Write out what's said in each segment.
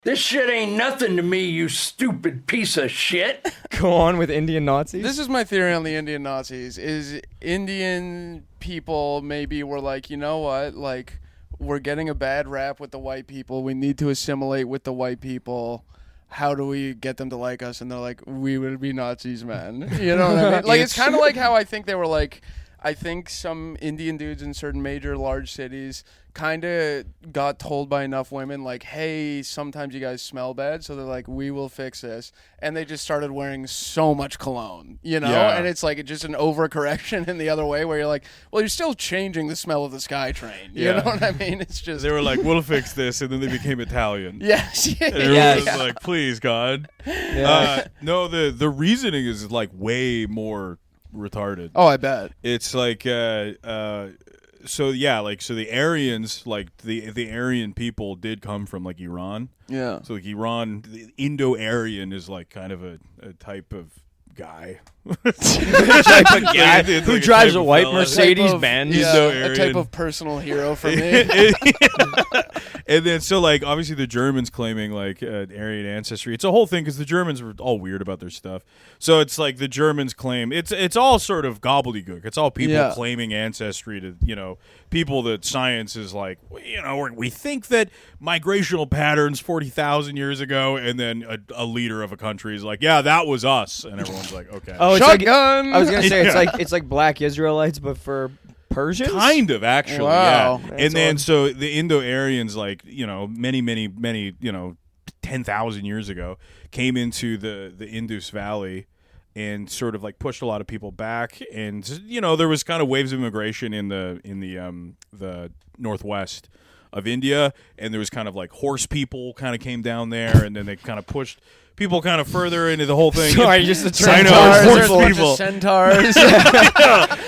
This shit ain't nothing to me, you stupid piece of shit. Go on with Indian Nazis. This is my theory on the Indian Nazis, is Indian people maybe were like, you know what, like, we're getting a bad rap with the white people. We need to assimilate with the white people. How do we get them to like us? And they're like, we would be Nazis, man. You know what I mean? Like, it's kind of like how I think they were like, I think some Indian dudes in certain major large cities kind of got told by enough women, like, hey, sometimes you guys smell bad. So they're like, we will fix this. And they just started wearing so much cologne, you know? Yeah. And it's like just an overcorrection in the other way where you're like, well, you're still changing the smell of the SkyTrain. You know what I mean? It's just. They were like, we'll fix this, and then they became Italian. Yes. And everyone was like, please, God. Yeah. No, the reasoning is like way more retarded. Oh, I bet. It's like so the Aryans, like the Aryan people did come from like Iran. Yeah. So like Iran, the Indo-Aryan is like kind of a type of guy. Type of guy It's who like a drives type a of white fella. Mercedes Type of- Benz. Yeah, Indo-Aryan. a type of personal hero for me. And then so like obviously the Germans claiming like Aryan ancestry. It's a whole thing because the Germans were all weird about their stuff. So it's like the Germans claim it's all sort of gobbledygook. It's all people claiming ancestry to people that science is like we think that migrational patterns 40,000 years ago, and then a leader of a country is like, yeah, that was us, and everyone's like, okay. Oh, it's Shotgun! I was gonna say Yeah. it's like black Israelites, but for Persians. Kind of, actually, Wow. yeah. That's And then odd. so the Indo-Aryans, like many 10,000 years ago, came into the Indus Valley and sort of like pushed a lot of people back, and there was kind of waves of immigration in the northwest of India, and there was kind of like horse people kind of came down there, and then they kind of pushed people kind of further into the whole thing. Sorry, just the I know, centaurs. horse There's a bunch people. of centaurs.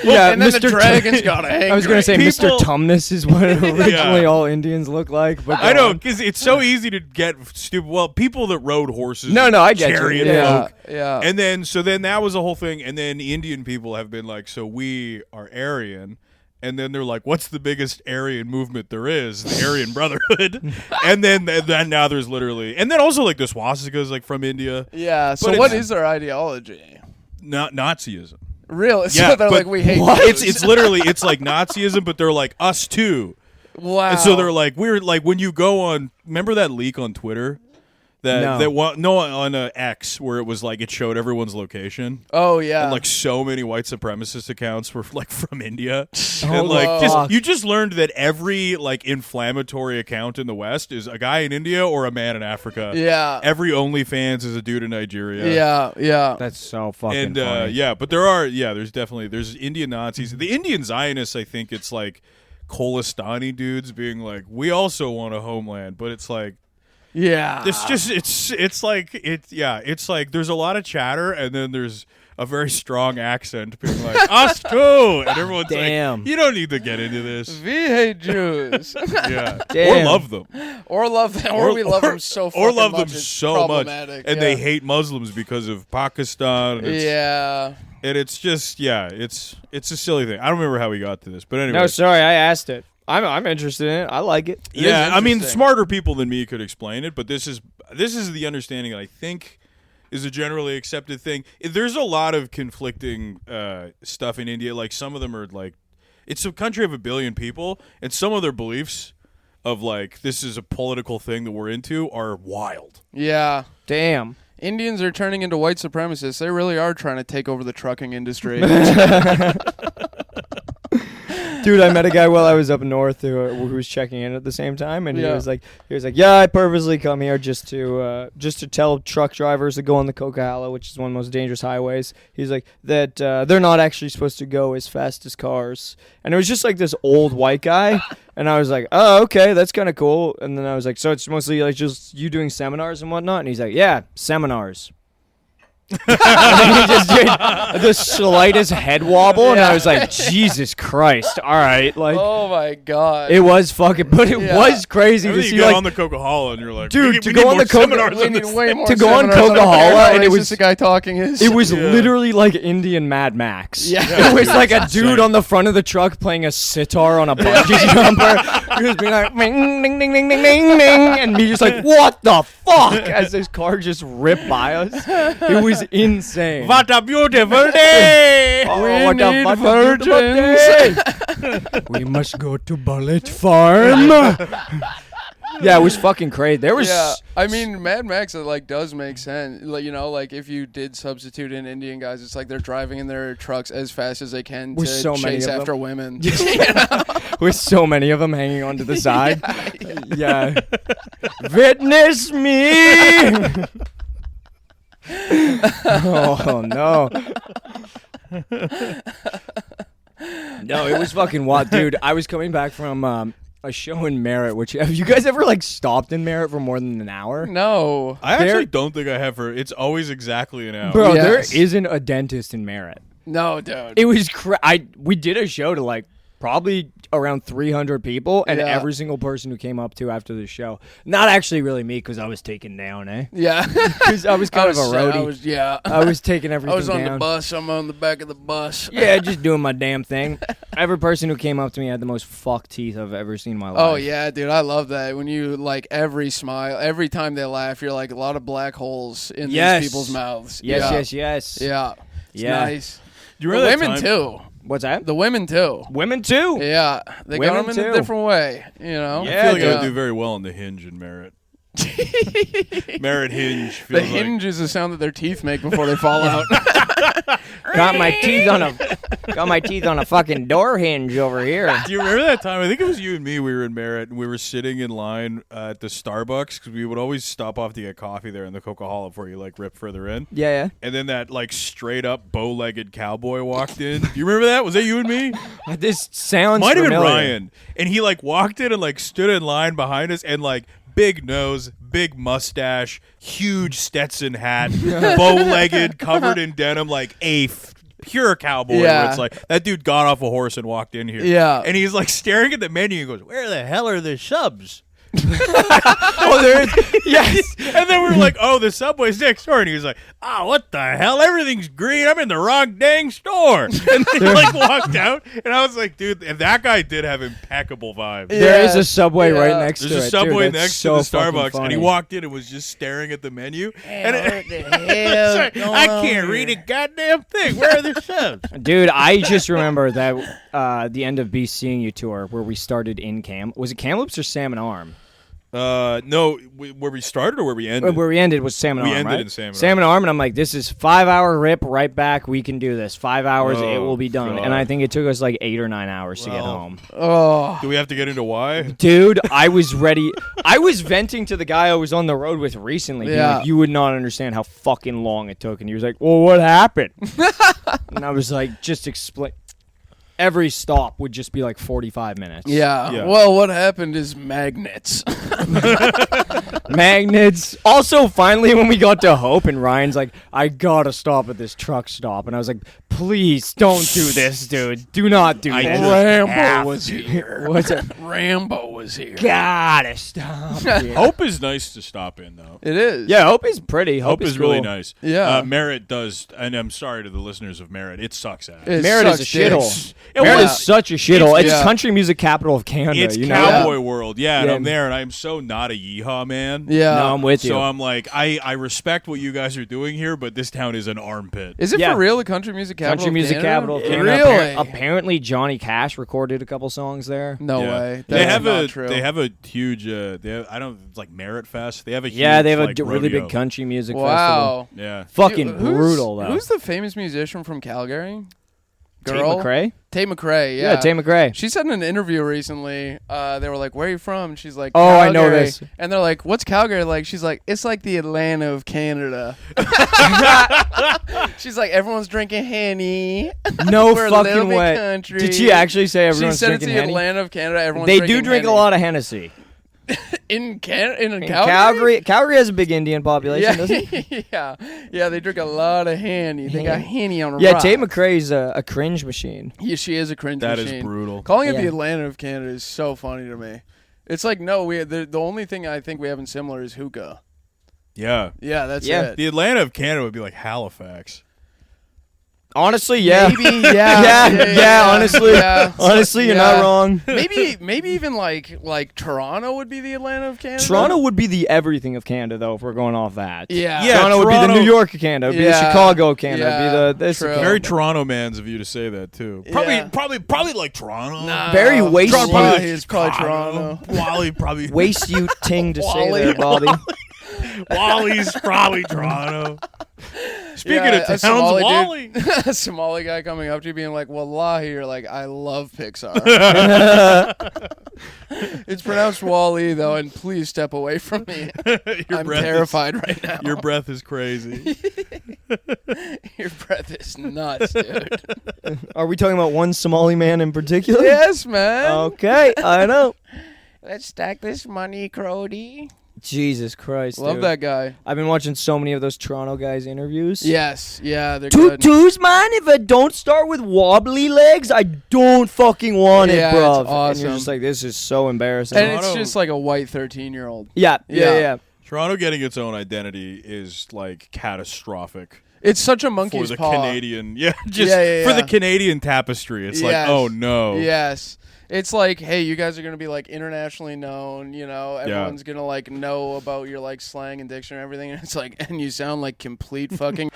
Yeah, and then Mr. the dragon's got a hang. I was gonna say People- Mr. Tumnus is what originally all Indians look like. But I go know, on. because it's so easy to get stupid. Well, people that rode horses. No, I get you. chariot Yeah. folk. Yeah. And then that was the whole thing. And then Indian people have been like, so we are Aryan. And then they're like, what's the biggest Aryan movement there is? The Aryan Brotherhood. And then now there's literally, and then also like the swastika is like from India. Yeah. So But what it's- is their ideology? Not Nazism. Really? Yeah, So they're but like, we hate It's Jews. it's literally it's like Nazism, but they're like us too. Wow. And so they're like, we're like, when you go on, remember that leak on Twitter? On X, where it was like it showed everyone's location. Oh yeah. And like so many white supremacist accounts were like from India. Oh, And like fuck. you just learned that every like inflammatory account in the West is a guy in India or a man in Africa. Yeah. Every OnlyFans is a dude in Nigeria. Yeah. That's so fucking And funny. but there's Indian Nazis. The Indian Zionists, I think it's like Kholistani dudes being like, we also want a homeland, but it's like Yeah. it's like there's a lot of chatter, and then there's a very strong accent being like, us too, and everyone's Damn. like, you don't need to get into this. We hate Jews. Yeah. Damn. Or love them. or love them. Or we love them so fucking or love them much. It's so much, problematic. and they hate Muslims because of Pakistan. And it's, Yeah. and it's just it's a silly thing. I don't remember how we got to this, but anyway. No, sorry, I asked it. I'm interested in it. I like it. It is Yeah, I mean, interesting. smarter people than me could explain it, but this is the understanding that I think is a generally accepted thing. There's a lot of conflicting stuff in India. Like some of them are like, it's a country of 1 billion people, and some of their beliefs of like this is a political thing that we're into are wild. Yeah. Damn. Indians are turning into white supremacists. They really are trying to take over the trucking industry. Dude, I met a guy while I was up north who was checking in at the same time, and Yeah. he was like, yeah, I purposely come here just to tell truck drivers to go on the Coquihalla, which is one of the most dangerous highways. He's like that they're not actually supposed to go as fast as cars, and it was just like this old white guy, and I was like, oh, okay, that's kind of cool. And then I was like, so it's mostly like just you doing seminars and whatnot, and he's like, yeah, seminars. And then he just did the slightest head wobble, and I was like, Jesus Christ! All right, like Oh my god. it was fucking, but it Yeah. was crazy And to then see you get like. on the Coca-Cola and you're like, Dude, we to need go on more the Coca- seminars we on need this way thing. more To go on seminars Coca-Cola, how and it racist was- the guy talking is. It was Yeah. literally like Indian Mad Max. Yeah. It was like a dude on the front of the truck playing a sitar on a bungee jumper. He was being like, ding, ding, ding, ding, ding, ding, ding, and me just like, what the fuck? As this car just ripped by us. It was insane. What a beautiful day! Oh, We what a need fucking beautiful day. We must go to Bullet Farm. Yeah, it was fucking crazy. There was. Yeah, I mean, Mad Max like does make sense. Like, you know, like if you did substitute in Indian guys, it's like they're driving in their trucks as fast as they can With to so many chase of them. after women. with so many of them hanging onto the side. Yeah. Witness me. Oh no. No, it was fucking wild, dude. I was coming back from a show in Merritt. Which have you guys ever like stopped in Merritt for more than an hour? No. I There- actually don't think I have her. It's always exactly an hour. Bro, Yes. there isn't a dentist in Merritt. No, dude. It was we did a show to like probably around 300 people, and Yeah. every single person who came up to after the show, not actually really me because I was taken down, eh? yeah. Because I was kind of a roadie. Yeah. I was taking everything I was on down. the bus. I'm on the back of the bus. Yeah, just doing my damn thing. Every person who came up to me had the most fucked teeth I've ever seen in my life. Oh yeah, dude, I love that. When you like every smile, every time they laugh, you're like a lot of black holes in Yes. these people's mouths. Yes, yeah. yes, yes. Yeah. It's Yeah. nice. Do you The remember that women time- too. What's that? The women too. Women too. Yeah, they Women got them in too. a different way. You know. Yeah, I feel like I dude. would do very well on the hinge in Merritt. Merritt hinge. The Feels hinge is the sound that their teeth make before they fall out. Got my teeth on a fucking door hinge over here. Do you remember that time? I think it was you and me. We were in Merritt, and we were sitting in line at the Starbucks because we would always stop off to get coffee there in the Coca-Cola before you like rip further in. Yeah, And then that like straight up bow-legged cowboy walked in. Do you remember that? Was that you and me? yeah. This sounds Might have been familiar. Ryan. And he like walked in and like stood in line behind us and like big nose, big mustache, huge Stetson hat, bow-legged, covered in denim, like pure cowboy. Yeah. Where it's like that dude got off a horse and walked in here. Yeah. And he's like staring at the menu and goes, "Where the hell are the subs?" Oh, there is. Yes. And then we were like, "Oh, the Subway's next door." And he was like, "Oh, what the hell? Everything's green. I'm in the wrong dang store." And then he like walked out, and I was like, "Dude," and that guy did have impeccable vibes. There is a Yes. Subway Yeah. right next There's to a it. Subway Dude, that's next so to the fucking Starbucks, and he funny. walked in and was just staring at the menu. And hell I can't read a goddamn thing. Where are the subs? Dude, I just remember that the end of Be Seeing You tour where we started in Was it Kamloops or Salmon Arm? No, where we started or where we ended? Where we ended was Salmon We Arm, ended right? in Salmon Arm. Salmon Arm, and I'm like, this is 5-hour rip right back. We can do this. 5 hours, it Oh, will be done. God. And I think it took us like 8 or 9 hours to get Well. home. Oh. Do we have to get into why? Dude, I was ready. I was venting to the guy I was on the road with recently. being Yeah. like, you would not understand how fucking long it took. And he was like, well, what happened? And I was like, just explain. Every stop would just be like 45 minutes. Yeah. Yeah. Well, what happened is magnets. Magnets. Also, finally, when we got to Hope, and Ryan's like, I gotta stop at this truck stop. And I was like, please don't do this, dude. Do not do I this. just Rambo was here. What's it? Rambo was here. Gotta stop. it. Hope is nice to stop in, though. It is. Yeah, Hope is pretty. Hope is really cool. nice. Yeah. Merritt does, and I'm sorry to the listeners of Merritt. It sucks ass. It Merritt is a sucks shithole. dicks. Merritt was- is such a shithole. It's yeah. country music capital of Canada. It's you know cowboy that? world, yeah, and Yeah. I'm there, and I'm so not a yeehaw man. Yeah. No, I'm with you. So I'm like, I respect what you guys are doing here, but this town is an armpit. Is it Yeah. for real the country music capital? Country of music Canada? capital of Canada. Really? Apparently, Johnny Cash recorded a couple songs there. No Yeah. way. They That's have not a true. they have a huge I don't it's like Merritt Fest. They have a huge, Yeah, they have like, a really rodeo. big country music festival. Wow. Yeah. Fucking Who's- brutal, though. Who's the famous musician from Calgary? Tate Girl? McRae? Tate McRae, yeah. Yeah, Tate McRae. She said in an interview recently, they were like, where are you from? She's like, Oh, I know "Calgary." this. And they're like, what's Calgary like? She's like, it's like the Atlanta of Canada. She's like, everyone's drinking Henny. No We're a little fucking bit way. country. Did she actually say She everyone's said it's drinking the Henny? Atlanta of Canada. Everyone's They drinking do drink Henny. a lot of Hennessy. in Calgary. Calgary has a big Indian population, doesn't it? yeah. They drink a lot of Henny. They got Henny on a Yeah, rock. Tate McRae's a cringe machine. Yeah, she is a cringe That machine. is brutal. Calling it Yeah. the Atlanta of Canada is so funny to me. It's like the only thing I think we have in similar is hookah. Yeah. Yeah, that's Yeah. it. The Atlanta of Canada would be like Halifax. Honestly, yeah. Maybe, yeah, honestly. yeah. Honestly, you're not wrong. maybe even like Toronto would be the Atlanta of Canada. Toronto would be the everything of Canada, though, if we're going off that. Yeah. Yeah, Toronto would be Toronto- the New York of Canada. It would be the Yeah. Chicago of Canada. It would Yeah, be the this of true. Canada. Very Toronto man's of you to say that too. Probably like Toronto. Nah, Very waste Toronto you. probably is probably Toronto. Wally probably. Waste you ting to say Wally. there, Bobby. Wally's probably Toronto. Speaking Yeah, of a towns, Somali Wally. dude, a Somali guy coming up to you being like, "Wallahi," you're like, "I love Pixar." It's pronounced Wally though, and please step away from me. Your I'm breath terrified right now. Your breath is crazy. Your breath is nuts, dude. Are we talking about one Somali man in particular? Yes, man. Okay, I know. Let's stack this money, Crody. Jesus Christ, Love dude. that guy. I've been watching so many of those Toronto guys' interviews. Yes, yeah, they're good. Tutus, man, if I don't start with wobbly legs, I don't fucking want Yeah, it, bro. it's And you're awesome. just like, this is so embarrassing. And it's Toronto- just like a white 13-year-old. yeah. Toronto getting its own identity is like catastrophic It's such a for monkey's the paw. Canadian. Yeah, just Yeah, for yeah. the Canadian tapestry. It's Yes. like, oh no. Yes. It's like, hey, you guys are gonna be like internationally known, you know, everyone's gonna like know about your like slang and dictionary and everything, and it's like, and you sound like complete fucking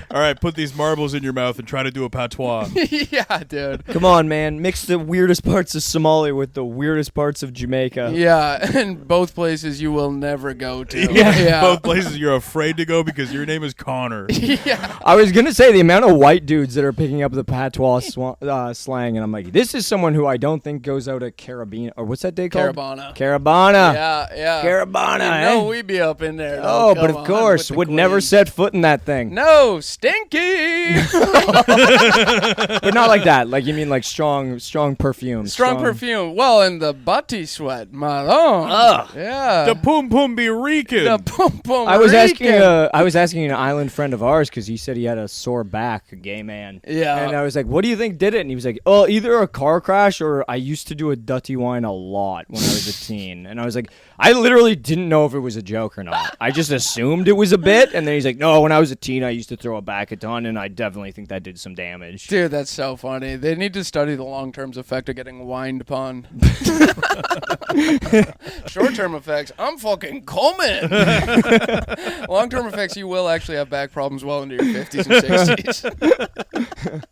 All right, put these marbles in your mouth and try to do a patois. yeah, dude. Come on, man. Mix the weirdest parts of Somalia with the weirdest parts of Jamaica. Yeah, and both places you will never go to. Yeah. Both places you're afraid to go because your name is Connor. yeah. I was going to say the amount of white dudes that are picking up the patois slang, and I'm like, this is someone who I don't think goes out at Carabina, or what's that day called? Caravana. Carabana. Yeah. Carabana, You eh? know we'd be up in there. Oh, though. but Come of on, course, with the would never queen. set foot in that thing. No, stinky. But not like that. Like, you mean like strong perfume. Strong perfume. Well, and the butty sweat, Malone. Ugh. Yeah. The poom poom be reeking. The pum pum. I was reeking. asking an island friend of ours because he said he had a sore back, a gay man. Yeah. And I was like, "What do you think did it?" And he was like, "Oh, either a car crash or I used to do a dutty wine a lot when I was a teen." And I was like, "I literally didn't know if it was a joke or not. I just assumed it was a bit." And then he's like, "No, when I was a teen, I used to throw it back a ton, and I definitely think that did some damage." Dude, that's so funny. They need to study the long-term effect of getting whined upon. Short-term effects, I'm fucking coming. Long-term effects, you will actually have back problems well into your 50s and 60s.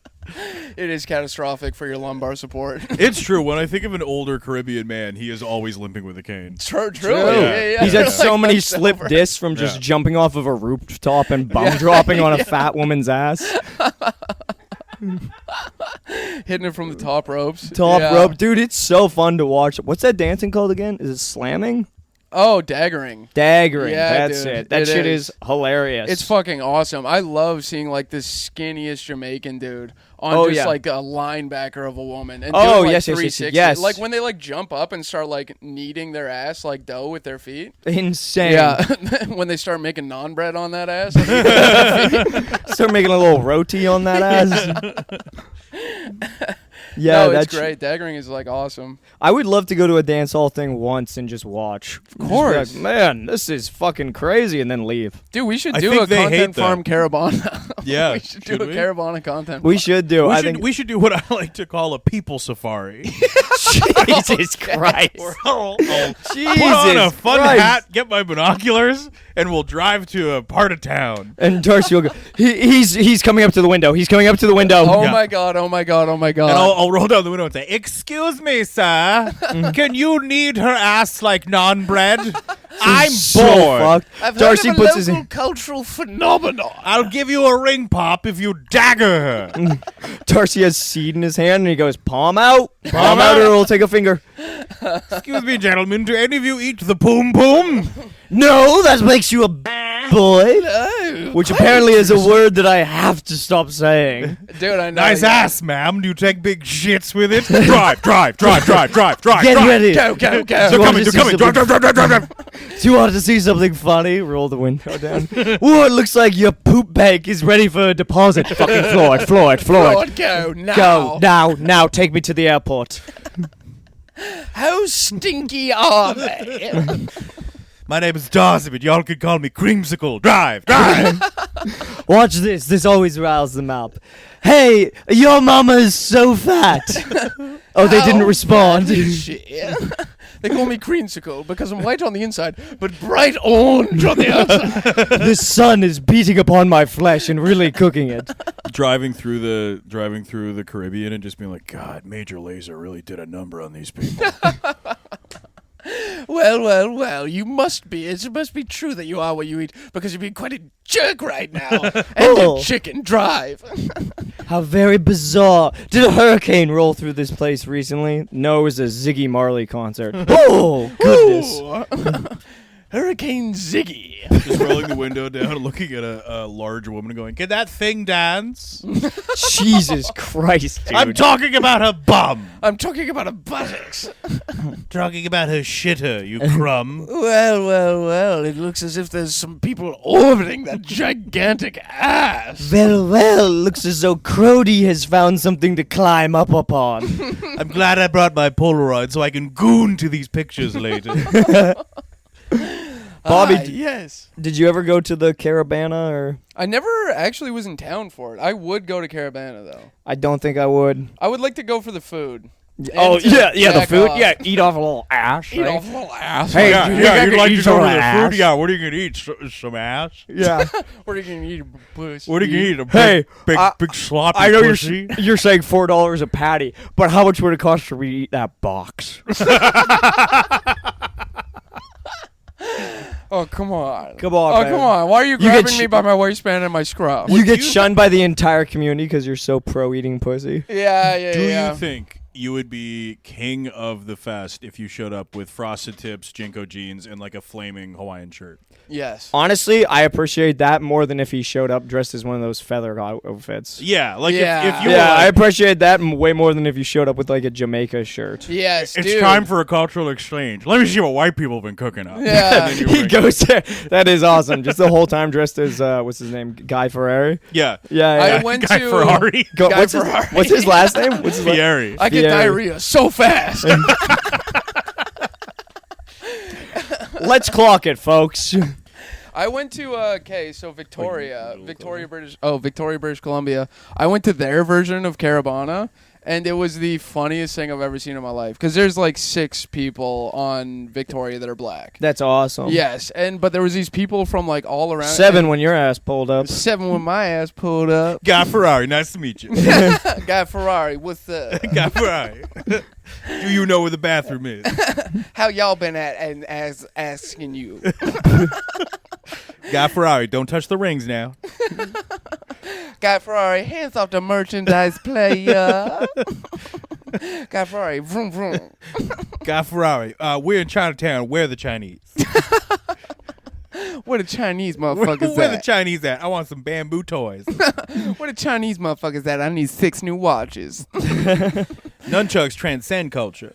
It is catastrophic for your lumbar support. It's true. When I think of an older Caribbean man, he is always limping with a cane. True. Yeah. He's had They're so like many hunched slip over. discs from just Yeah. jumping off of a rooftop and bum dropping on a fat woman's ass. Hitting it from the top ropes. Top Yeah. rope. Dude, it's so fun to watch. What's that dancing called again? Is it slamming? Oh, daggering. Daggering. Yeah, That's dude, it. That it shit is. is hilarious. It's fucking awesome. I love seeing like this skinniest Jamaican dude on Oh, just yeah. like a linebacker of a woman. And Oh, doing, like, yes, 360. yes. Like when they like jump up and start like kneading their ass like dough with their feet. insane. Yeah. When they start making naan bread on that ass. Start making a little roti on that ass. Yeah, no, it's that's great. Daggering is like awesome. I would love to go to a dance hall thing once and just watch. Of course. Man, this is fucking crazy, and then leave. Dude, we should I do think a they hate content that. farm Caravana. Yeah, we should do should a we? Caravana content We should do. We I should, think. we should do what I like to call a people safari. Jesus Christ. I'll Jesus put on a fun Christ. hat, get my binoculars, and we'll drive to a part of town. And Darcy will go. He's coming up to the window. He's coming up to the window. Oh Yeah. my god, oh my god, oh my god. And I'll roll down the window and say, "Excuse me, sir. Can you knead her ass like naan bread? I'm so bored. fucked. I've Darcy heard of a puts his local cultural phenomenon. I'll give you a ring pop if you dagger her." Darcy has seed in his hand, and he goes, "Palm out, palm out, or it'll take a finger." Excuse me, gentlemen. Do any of you eat the poom poom? No, that makes you a boy. Oh. which apparently is a word that I have to stop saying. Dude, I know. Nice yeah. ass, ma'am. Do you take big shits with it? Drive. Get drive. ready. Go, go, go. They're You want coming. to They're see coming. Drive. Do you want to see something funny? Roll the window down. Ooh, it looks like your poop bank is ready for a deposit. Fucking Floyd. Lord, go now. Go, now, take me to the airport. How stinky are they? My name is Darcy, but y'all can call me Creamsicle. Drive. Watch this. This always riles them up. Hey, your mama is so fat. Oh, they didn't respond. They call me Creamsicle because I'm white on the inside, but bright orange on the outside. The sun is beating upon my flesh and really cooking it. driving through the Caribbean and just being like, God, Major Lazer really did a number on these people. Well, you must be. It must be true that you are what you eat because you're being quite a jerk right now. And Oh. your chicken drive. How very bizarre. Did a hurricane roll through this place recently? No, it was a Ziggy Marley concert. Oh, goodness. Ooh. Hurricane Ziggy. Just rolling the window down and looking at a large woman going, can that thing dance? Jesus Christ, dude. I'm talking about her bum. I'm talking about a buttocks. Talking about her shitter, you crumb. Well. It looks as if there's some people orbiting that gigantic ass. Well, looks as though Crody has found something to climb up upon. I'm glad I brought my Polaroid so I can goon to these pictures later. Bobby, yes. did you ever go to the Caravana or? I never actually was in town for it. I would go to Caravana though. I don't think I would. I would like to go for the food. Oh, And to yeah, the jack food. off. Yeah, eat off a little ass. Eat right? off a little ass. Hey, Yeah, you you'd like to go some to the ass. food? Yeah, what are you going to eat? Some ass? Yeah. What are you gonna eat, pussy? What are you going to eat? A Hey, big sloppy I know pussy? you're saying $4 a patty, but how much would it cost for me to eat that box? Oh, come on. Come on, Oh, man. come on. Why are you You get grabbing sh- me by my waistband and my scruff? You get shunned by the entire community because you're so pro eating pussy. Yeah. Do you think you would be king of the fest if you showed up with frosted tips, Jinko jeans, and like a flaming Hawaiian shirt? Yes. Honestly, I appreciate that more than if he showed up dressed as one of those feather outfits. Yeah, like Yeah. if you Yeah, were I like, appreciate that way more than if you showed up with like a Jamaica shirt. Yes, it's dude. time for a cultural exchange. Let me see what white people have been cooking up. Yeah. And then you He bring- goes there. That is awesome. Just the whole time dressed as what's his name, Guy Ferrari. Yeah. Yeah, I yeah. went Guy to Ferrari. Go, Guy what's, his, Ferrari. what's his last name? What's his last? Fieri. I get Yeah. diarrhea so fast. Let's clock it, folks. I went to Victoria, British Columbia. I went to their version of Caravana, and it was the funniest thing I've ever seen in my life. Because there's like 6 people on Victoria that are black. That's awesome. Yes, but there was these people from like all around. 7 when your ass pulled up. 7 when my ass pulled up. Guy Ferrari. Nice to meet you. Guy Ferrari, what's up? Guy Ferrari. Do you know where the bathroom is? How y'all been at and asking you? Guy Ferrari. Don't touch the rings now. Guy Ferrari, hands off the merchandise player. Guy Ferrari, vroom vroom. Guy Ferrari. We're in Chinatown. We're the Chinese. Where the Chinese Where motherfuckers the at? Chinese at? I want some bamboo toys. Where the Chinese motherfuckers at? I need 6 new watches. Nunchucks transcend culture.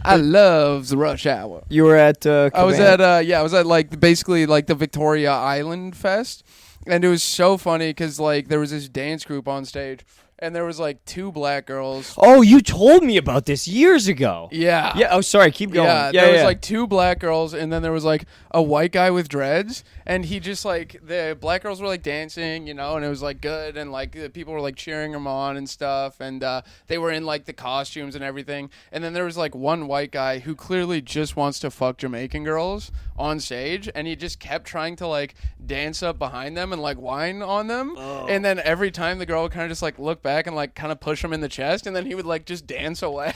I loves Rush Hour. You were at I was at like basically like the Victoria Island Fest, and it was so funny because like there was this dance group on stage, and there was like 2 black girls. Oh, you told me about this years ago. Yeah. Yeah. Oh, sorry. Keep going. Yeah, there was like 2 black girls, and then there was like a white guy with dreads, and he just like the black girls were like dancing, you know, and it was like good, and like the people were like cheering him on and stuff, and they were in like the costumes and everything, and then there was like one white guy who clearly just wants to fuck Jamaican girls on stage, and he just kept trying to like dance up behind them and like whine on them, and then every time the girl would kind of just like look back and like kind of push him in the chest, and then he would like just dance away,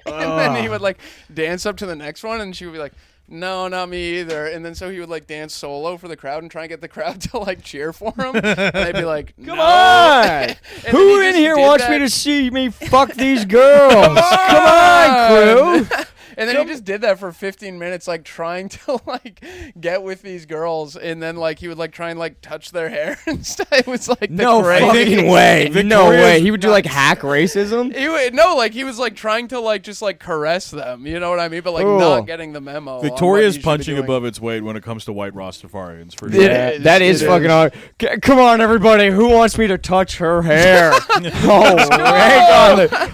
and then he would like dance up to the next one, and she would be like, no, not me either. And then so he would like dance solo for the crowd and try and get the crowd to like cheer for him. And they'd be like, Come no. on! And then Who he in just here did wants that. me to see me fuck these girls? Come on, crew! And then he just did that for 15 minutes, like trying to like get with these girls, and then like he would like try and like touch their hair and stuff. It was like the No craziest- fucking way. No Victoria's way. He would do like hack racism. Like he was like trying to like just like caress them, you know what I mean? But like Ooh. not getting the memo. on what Victoria's you should be punching doing. above its weight when it comes to white Rastafarians. For It sure. Yeah, is, that is it fucking is. hard. Come on, everybody. Who wants me to touch her hair?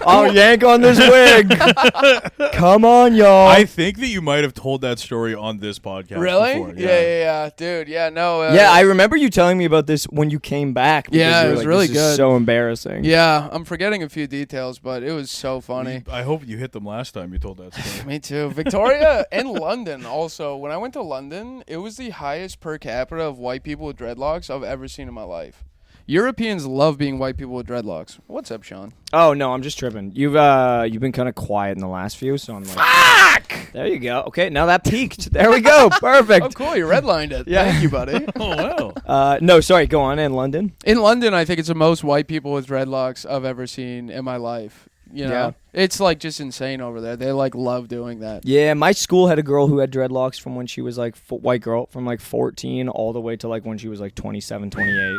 I'll yank on this wig. Come on, y'all. I think that you might have told that story on this podcast. Really? Before. Yeah, dude. Yeah, no. Yeah, I remember you telling me about this when you came back. because Yeah, you it were was like, really this is good. so embarrassing. Yeah, I'm forgetting a few details, but it was so funny. I hope you hit them last time you told that story. Me too. Victoria and London also. When I went to London, it was the highest per capita of white people with dreadlocks I've ever seen in my life. Europeans love being white people with dreadlocks. What's up, Sean? Oh no, I'm just tripping. You've been kind of quiet in the last few, so I'm like, fuck. There you go. Okay, now that peaked. There we go. Perfect. Oh, cool. You redlined it. Yeah. Thank you, buddy. Oh wow. No, sorry. Go on. In London. In London, I think it's the most white people with dreadlocks I've ever seen in my life. You know, Yeah. it's like just insane over there. They like love doing that. Yeah, my school had a girl who had dreadlocks from when she was like white girl from like 14 all the way to like when she was like 27, 28.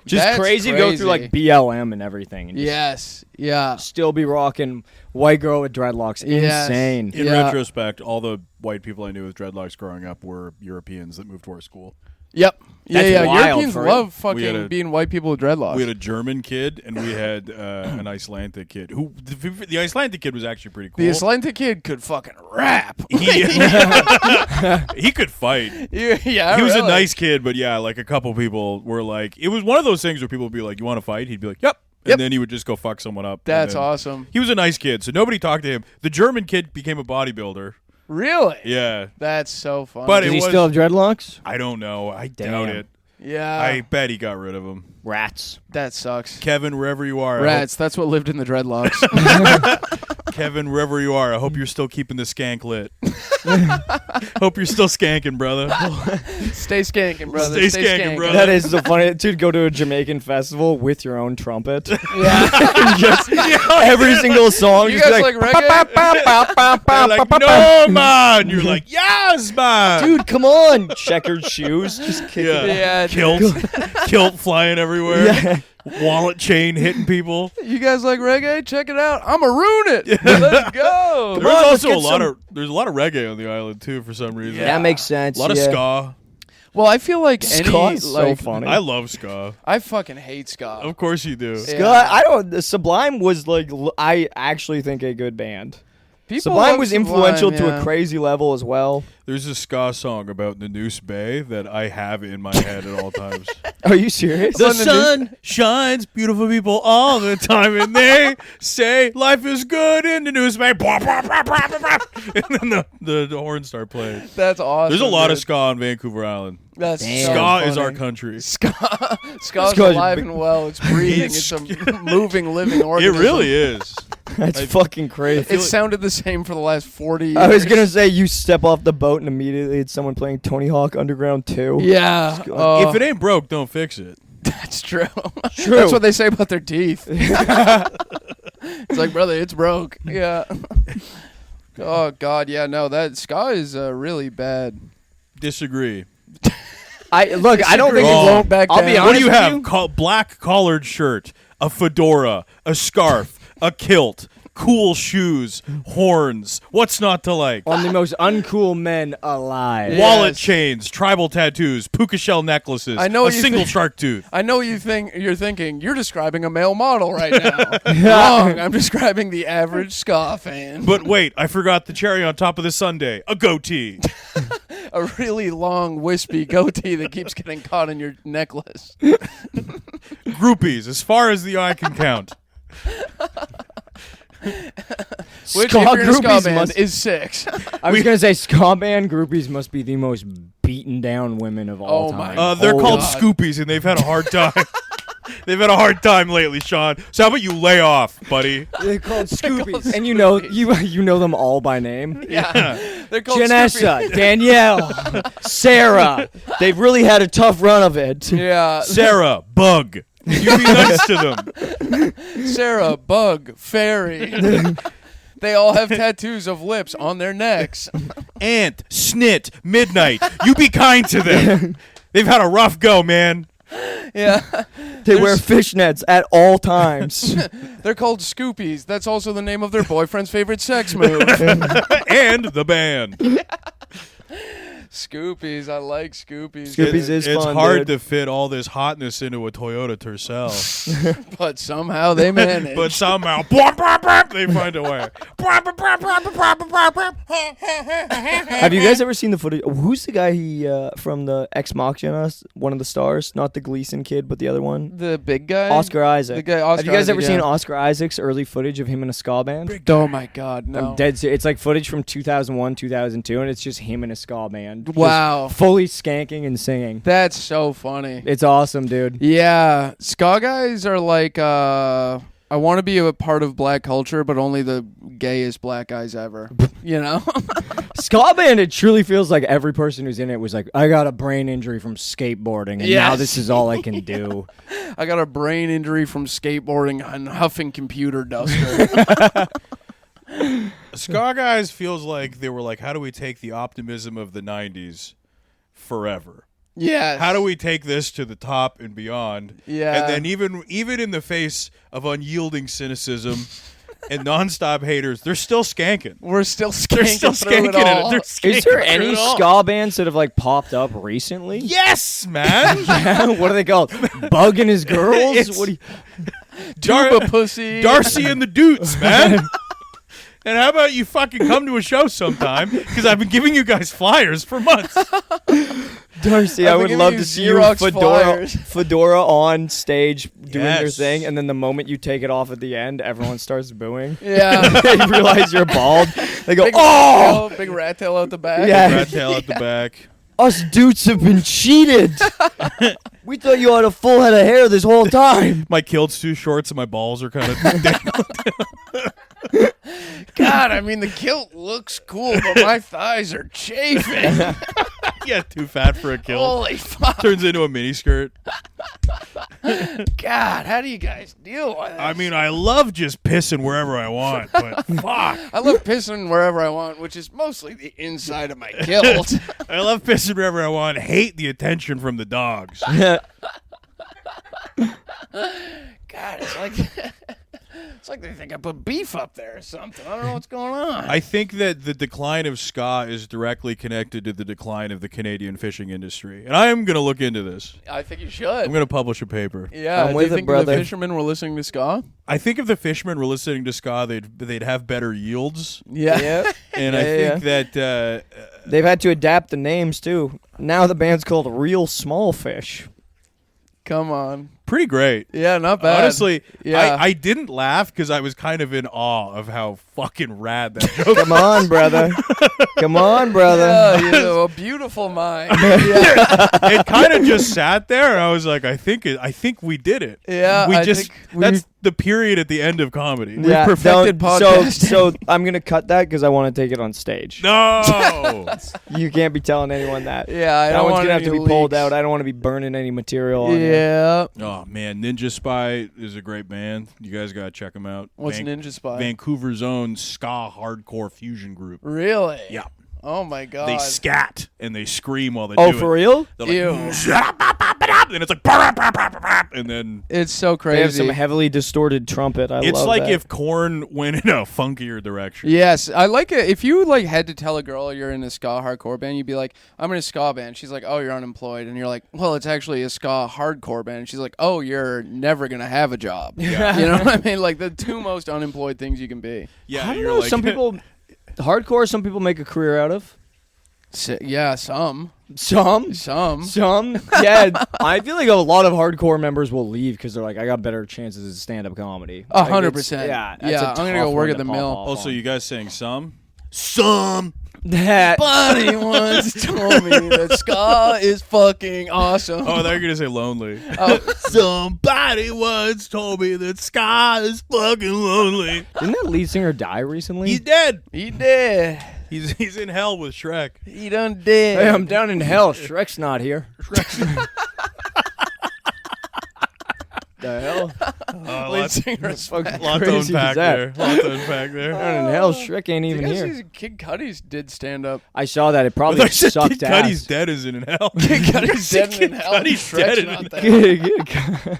Just That's crazy to go through crazy. like BLM and everything. And just Yes. Yeah. still be rocking white girl with dreadlocks. Yes. Insane. In Yeah. retrospect, all the white people I knew with dreadlocks growing up were Europeans that moved to our school. Yep. That's yeah. wild Europeans for love We had fucking a- being white people with dreadlocks. We had a German kid and we had an Icelandic kid. Who the Icelandic kid was actually pretty cool. The Icelandic kid could fucking rap. He could fight. yeah, He was really. a nice kid, but yeah, like a couple people were like, it was one of those things where people would be like, "You want to fight?" He'd be like, "Yep," Yep. and then he would just go fuck someone up. and That's then- awesome. He was a nice kid, so nobody talked to him. The German kid became a bodybuilder. Really? Yeah, That's so funny. But Does it he was- still have dreadlocks? I don't know. I doubt Damn. it. yeah, I bet he got rid of him. Rats. that sucks. Kevin, wherever you are, Rats. That's what lived in the dreadlocks. Kevin, wherever you are, I hope you're still keeping the skank lit. Hope you're still skanking, brother. Stay skanking, brother. Stay skanking, brother. That is so funny, dude. Go to a Jamaican festival with your own trumpet. Yeah. Just every single song. You just guys like reggae? They're like, no, man. You're like, yes, man. Dude, come on. Checkered shoes. Just kick Yeah. it. Yeah. Kilt flying everywhere. Yeah. Wallet chain hitting people. You guys like reggae? Check it out. I'ma ruin it. Let's go. There's let's also get there's a lot of reggae on the island too for some reason. Yeah. That makes sense. A lot of yeah. ska. Well, I feel like any Ska is so like funny. I love ska. I fucking hate ska. Of course you do. Yeah. God, I don't. The Sublime was like, I actually think a good band. People Sublime love was Sublime, influential to yeah. a crazy level as well. There's a ska song about the Noose Bay that I have in my head at all times. Are you serious? The sun shines, beautiful people all the time, and they say life is good in the Noose Bay. And then the horns start playing. That's awesome. There's a lot of dude. ska on Vancouver Island. That's Damn. so Ska is funny. our country. Ska's Ska's alive big- and well. It's breathing. It's a moving, living It organism. really is. That's I- fucking crazy. It sounded the same for the last 40 years. I was gonna say you step off the boat and immediately it's someone playing Tony Hawk Underground 2. Yeah. Ska. Oh, If it ain't broke, don't fix it. that's true. True. That's what they say about their teeth. It's like, brother, it's broke. Yeah. Oh God, yeah, no, that ska is really bad. Disagree. I don't think Wrong. it won't back. I'll be down. honest. What do you with have? Black collared shirt, a fedora, a scarf, a kilt, cool shoes, horns. What's not to like? On the most uncool men alive. Yeah. Wallet Yes. chains, tribal tattoos, puka shell necklaces, I know a what you single think. shark tooth. I know you're thinking you're describing a male model right now. Wrong. I'm describing the average ska fan. But wait, I forgot the cherry on top of the sundae, a goatee. A really long, wispy goatee that keeps getting caught in your necklace. Groupies, as far as the eye can count. Which, Ska if you're in a ska groupies band, must- is 6. I was gonna say ska band groupies must be the most beaten down women of all Oh my time. They're Holy called God. Scoopies, and they've had a hard time. They've had a hard time lately, Sean. So how about you lay off, buddy? They're called Scoopies, and you know them all by name. Yeah. They're called Janessa, Scoopy. Danielle, Sarah. They've really had a tough run of it. Yeah. Sarah, Bug. You be nice to them. Sarah, Bug, Fairy. They all have tattoos of lips on their necks. Ant, snit, midnight. You be kind to them. They've had a rough go, man. Yeah. They wear fishnets at all times. They're called Scoopies. That's also the name of their boyfriend's favorite sex move. And the band. Scoopies. I like Scoopies. Scoopies is It's fun, hard dude. to fit all this hotness into a Toyota Tercel. But somehow they manage. But somehow, they find a way. Have you guys ever seen the footage? Who's the guy from the Ex Machina? One of the stars, not the Gleason kid, but the other one. The big guy? Oscar Isaac. The guy, Oscar Have you guys Isaac, ever yeah. seen Oscar Isaac's early footage of him in a ska band? Oh my God, no. I'm dead serious. It's like footage from 2001, 2002, and it's just him in a ska band. Just Wow. fully skanking and singing. That's so funny. It's awesome, dude. Yeah, ska guys are like, I want to be a part of black culture, but only the gayest black guys ever. You know? Ska band, it truly feels like every person who's in it was like, I got a brain injury from skateboarding, and now Yes. this is all I can do. I got a brain injury from skateboarding and huffing computer duster. Ska Guys feels like they were like, how do we take the optimism of the 90s forever? Yeah. How do we take this to the top and beyond? Yeah. And then even in the face of unyielding cynicism and nonstop haters, they're still skanking. We're still They're skanking still through skanking it it. all. They're skanking Is there through any it all. ska bands that have like popped up recently? Yes, man. What are they called? Bug and his girls? It's- What do you... Tuba pussy. Darcy and the Dutes, man. And how about you fucking come to a show sometime? Because I've been giving you guys flyers for months. Darcy, I've I been would giving love you to see you Xerox fedora, flyers. fedora on stage doing your Yes. thing, and then the moment you take it off at the end, everyone starts booing. Yeah. They realize you're bald. They go, Big oh! big rat tail out the back. Yeah. Rat tail at the back. Us dudes have been cheated. We thought you had a full head of hair this whole time. My kilt's too short, so my balls are kind of God, I mean, the kilt looks cool, but my thighs are chafing. yeah, too fat for a kilt. Holy fuck. Turns into a mini skirt. God, how do you guys deal with it? I mean, I love just pissing wherever I want, but fuck. I love pissing wherever I want, which is mostly the inside of my kilt. I love pissing wherever I want. Hate the attention from the dogs. God, it's like it's like they think I put beef up there or something. I don't know what's going on. I think that the decline of ska is directly connected to the decline of the Canadian fishing industry. And I am going to look into this. I think you should. I'm going to publish a paper. Yeah, I'm do with you it, think brother. the fishermen were listening to ska? I think if the fishermen were listening to ska, they'd have better yields. Yeah. Yep. And Yeah, I yeah, think that They've had to adapt the names, too. Now the band's called Real Small Fish. Come on. pretty great. Yeah, not bad. Honestly, Yeah. I didn't laugh because I was kind of in awe of how fucking rad that joke. Come on, brother. Come on, brother. Yeah, you know, a beautiful mind. It kind of just sat there, and I was like, I think we did it. Yeah, we I just think that's the period at the end of comedy. Yeah, perfected don't- podcasting. So I'm gonna cut that because I want to take it on stage. No. You can't be telling anyone that. Yeah, I That don't one's want gonna have to any be pulled leaks. out. I don't want to be burning any material on it. Yeah. Oh man, Ninja Spy is a great band. You guys gotta check them out. What's Ninja Spy? Vancouver's own ska hardcore fusion group. Really? Yeah, Oh my god. they scat and they scream while they Oh, do for it. real? They're like, Ew. and it's like, and then It's so They have crazy. some heavily distorted trumpet. I it's love like that. if Korn went in a funkier direction. Yes, I like it. If you like had to tell a girl you're in a ska hardcore band, you'd be like, "I'm in a ska band." She's like, "Oh, you're unemployed," and you're like, "Well, it's actually a ska hardcore band." And she's like, "Oh, you're never gonna have a job." Yeah. You know what I mean? Like the two most unemployed things you can be. Yeah, I don't you're know. like, Some people, hardcore. Some people make a career out of. Yeah, some. Some. Yeah, I feel like a lot of hardcore members will leave because they're like, I got better chances at stand-up comedy. 100%. Yeah, Yeah, that's a I'm gonna go tough work one at to the pop mill. off Also, on. you guys saying some? Some. that. Buddy once told me that ska is fucking awesome. Oh, they're gonna say lonely. Oh. Somebody once told me that ska is fucking lonely. Didn't that lead singer die recently? He's dead. He did. He's in hell with Shrek. He done did. Hey, I'm down in hell. Shrek's not here. The hell? lead singer of fuck Smash. Lot to crazy is unpack that? there. Lot to unpack there. Down in hell, Shrek ain't even You guys here. see Kid Cudi's did stand up. I saw that. It But probably I said sucked Kid ass. Cudi's dead isn't in hell. Kid Cudi's dead in hell. Cudi's Shrek's dead in not there.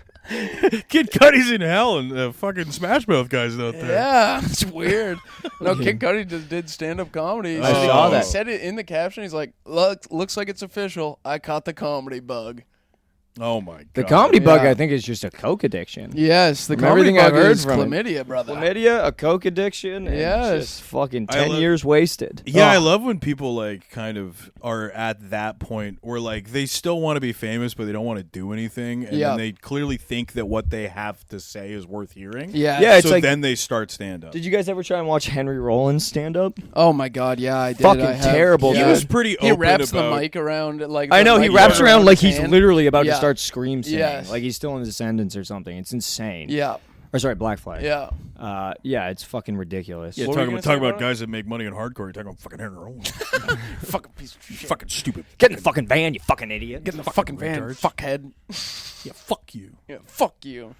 Kid Cudi's in hell, and fucking Smash Mouth guys out there. Yeah, it's weird. No, Kid Cudi just did stand-up comedy. I saw that. He said it in the caption. He's like, looks like it's official. I caught the comedy bug." Oh my god. The comedy bug, Yeah. I think, is just a coke addiction. Yes, the From comedy everything I've bug heard is from it. chlamydia, brother. Chlamydia, a coke addiction, and Yes. just fucking I 10 lo- years wasted. Yeah, I Ugh. love when people like kind of are at that point where like they still want to be famous, but they don't want to do anything, and Yeah. then they clearly think that what they have to say is worth hearing. Yeah. Yeah, it's so like- then they start stand up. Did you guys ever try and watch Henry Rollins stand up? Oh my God, yeah, I did. Fucking I have. terrible, He Yeah. was pretty He open wraps about. the mic around like. I know, the he mic wraps around like his he's hand. literally about to Yeah. start scream singing. Yes. Like he's still in his sentence or something. It's insane. Yeah, Or sorry, Black Flag. yeah. Yeah, it's fucking ridiculous. Yeah, What were you talking gonna about, talking say about about it? guys that make money in hardcore. You're talking about fucking Henry Rollins. Fucking piece of shit. Fucking stupid. Get in the fucking van, you fucking idiot. Get in the fucking van, retards. fuckhead. Yeah, fuck you. Yeah, fuck you.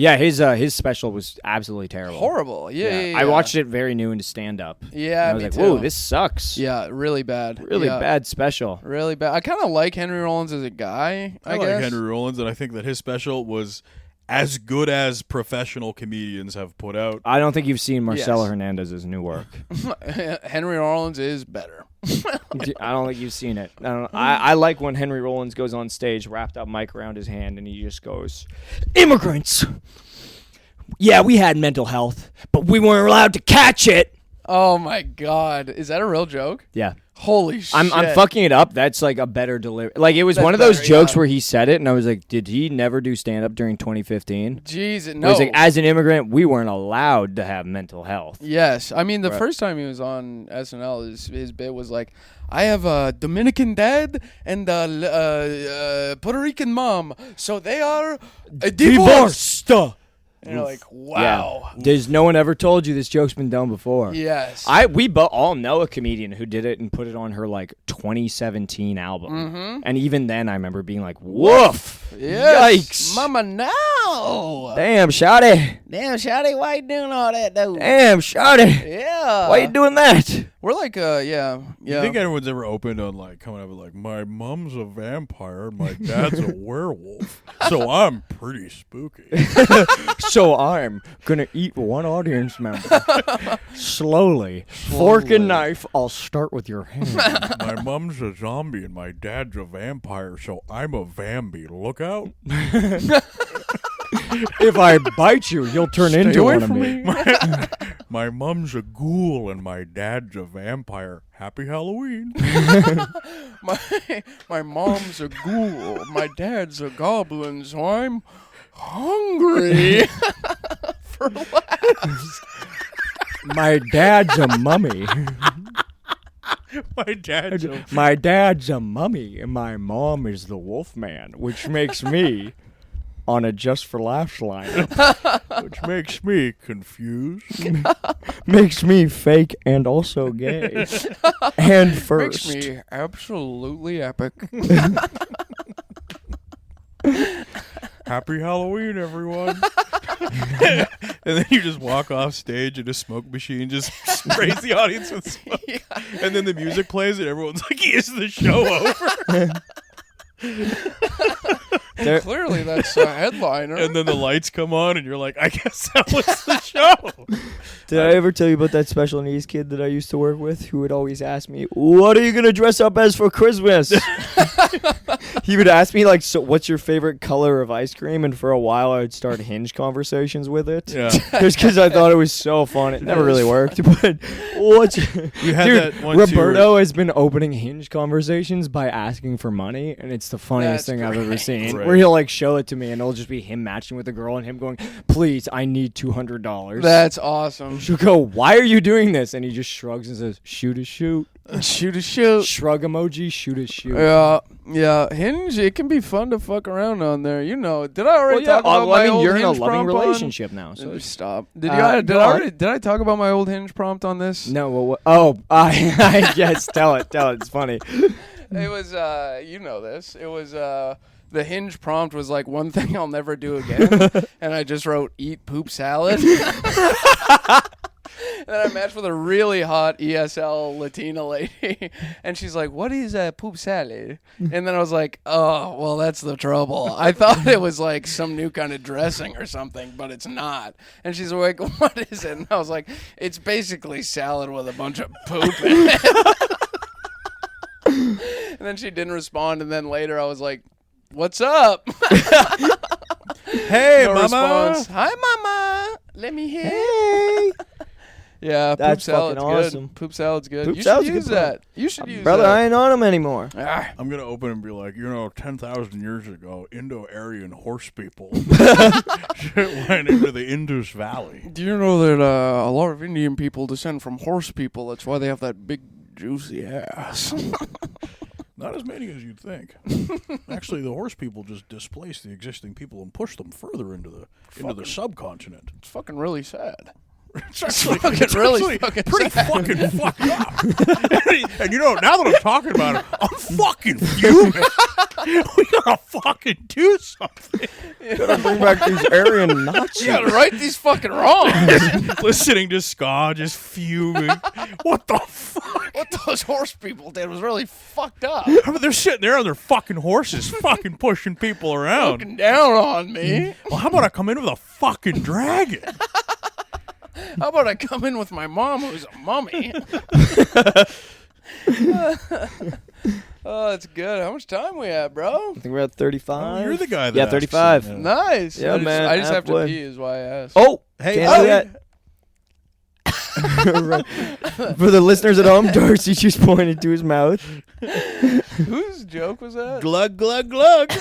Yeah, his special was absolutely terrible. Horrible. Yeah, yeah, I watched it very new into stand up. Yeah, I was me like, too. whoa, this sucks. Yeah, really bad. Really Yeah, bad special. Really bad. I kind of like Henry Rollins as a guy. I like guess. Henry Rollins, and I think that his special was as good as professional comedians have put out. I don't think you've seen Marcelo Yes. Hernandez's new work. Henry Rollins is better. I don't think you've seen it. I like when Henry Rollins goes on stage, wrapped up mic around his hand, and he just goes, "Immigrants. Yeah, we had mental health, but we weren't allowed to catch it." Oh my God, is that a real joke? Yeah. Holy shit! I'm fucking it up. That's like a better delivery. Like it was That's one of those better, jokes yeah. where he said it, and I was like, did he never do stand up during 2015? Jesus, It no. was like, as an immigrant, we weren't allowed to have mental health. Yes, I mean the Right. first time he was on SNL, his bit was like, "I have a Dominican dad and a Puerto Rican mom, so they are divorced." And you're like, "Wow, Yeah. Does no one ever told you this joke's been done before? yes." We all know a comedian who did it and put it on her like 2017 album, and even then I remember being like, "Woof, yes. yikes, Mama, no. damn, shawty, Damn, Shotty, why you doing all that, though? damn, shawty, Yeah. why you doing that?" We're like, yeah. You think anyone's ever opened on like coming up with like, my mom's a vampire, my dad's a werewolf, so I'm pretty spooky. So I'm gonna eat one audience member slowly, fork and knife. I'll start with your hand. My mom's a zombie and my dad's a vampire, so I'm a Vambi. Look out. If I bite you, you'll turn into away one of from me. My mom's a ghoul and my dad's a vampire. Happy Halloween. My mom's a ghoul. My dad's a goblin, so I'm hungry for laughs. My dad's a mummy. My dad's a My dad's a mummy, and my mom is the Wolfman, which makes me on a Just for Laughs lineup. which makes me confused. Makes me fake and also gay. And first. Makes me absolutely epic. Happy Halloween, everyone. And then you just walk off stage and a smoke machine just sprays the audience with smoke. And then the music plays and everyone's like, is the show over? There- Clearly, that's a headliner. And then the lights come on and you're like, I guess that was the show. Did I ever tell you about that special needs kid that I used to work with who would always ask me, "What are you going to dress up as for Christmas?" He would ask me, like, "So what's your favorite color of ice cream?" And for a while, I would start Hinge conversations with it. Yeah. Just because I thought it was so fun. It never really worked. But what's You had Dude, that one too Roberto has been opening Hinge conversations by asking for money, and it's the funniest That's thing I've ever great. seen. Right. Where he'll like show it to me, and it'll just be him matching with a girl, and him going, "Please, I need $200." That's awesome. She'll go, "Why are you doing this?" And he just shrugs and says, "Shoot a shoot." Shoot a shoot. Shrug emoji, shoot a shoot. Yeah. Hinge, it can be fun to fuck around on there. You know, did I already talk about well, my I mean, old you're in a Hinge loving prompt on- relationship now. So Stop. Did go on. did I talk about my old Hinge prompt on this? no, well, I guess tell it. It's funny. It was you know this. It was the Hinge prompt was like one thing I'll never do again, and I just wrote eat poop salad. And then I matched with a really hot ESL Latina lady, and she's like, "What is poop salad?" And then I was like, "Oh, well, that's the trouble. I thought it was like some new kind of dressing or something, but it's not." And she's like, "What is it?" And I was like, "It's basically salad with a bunch of poop in it." And then she didn't respond, and then later I was like, "What's up?" Hey, No mama. response. Hi, mama. Let me hear. Hey. Yeah, That's poop salad's fucking awesome. good. Poop salad's good. Poop You salad's should a good use that. You should use Brother, that. I ain't on them anymore. Ah, I'm gonna open and be like, 10,000 years ago, Indo-Aryan horse people went into the Indus Valley. do you know that a lot of Indian people descend from horse people? That's why they have that big, juicy ass. Not as many as you'd think. Actually, the horse people just displaced the existing people and pushed them further into the subcontinent. It's fucking really sad. It's actually, really fucking pretty sad. fucking fucked up. And now that I'm talking about it, I'm fucking fuming. We gotta fucking do something. Gotta bring back these Aryan Nazis. You gotta right these fucking wrongs. Listening to ska, just fuming. What the fuck? What those horse people did was really fucked up. I mean, they're sitting there on their fucking horses, fucking pushing people around. Fucking down on me. Well, how about I come in with a fucking dragon? How about I come in with my mom, who's a mummy? Oh, that's good. How much time we at, bro? I think we're at 35. Oh, you're the guy that Yeah, asks 35. them, Nice. Yeah, I man, just have to halfway. pee, is why I asked. Oh, Hey, can't do that. Right. For the listeners at home, Darcy just pointed to his mouth. Whose joke was that? Glug, glug, glug.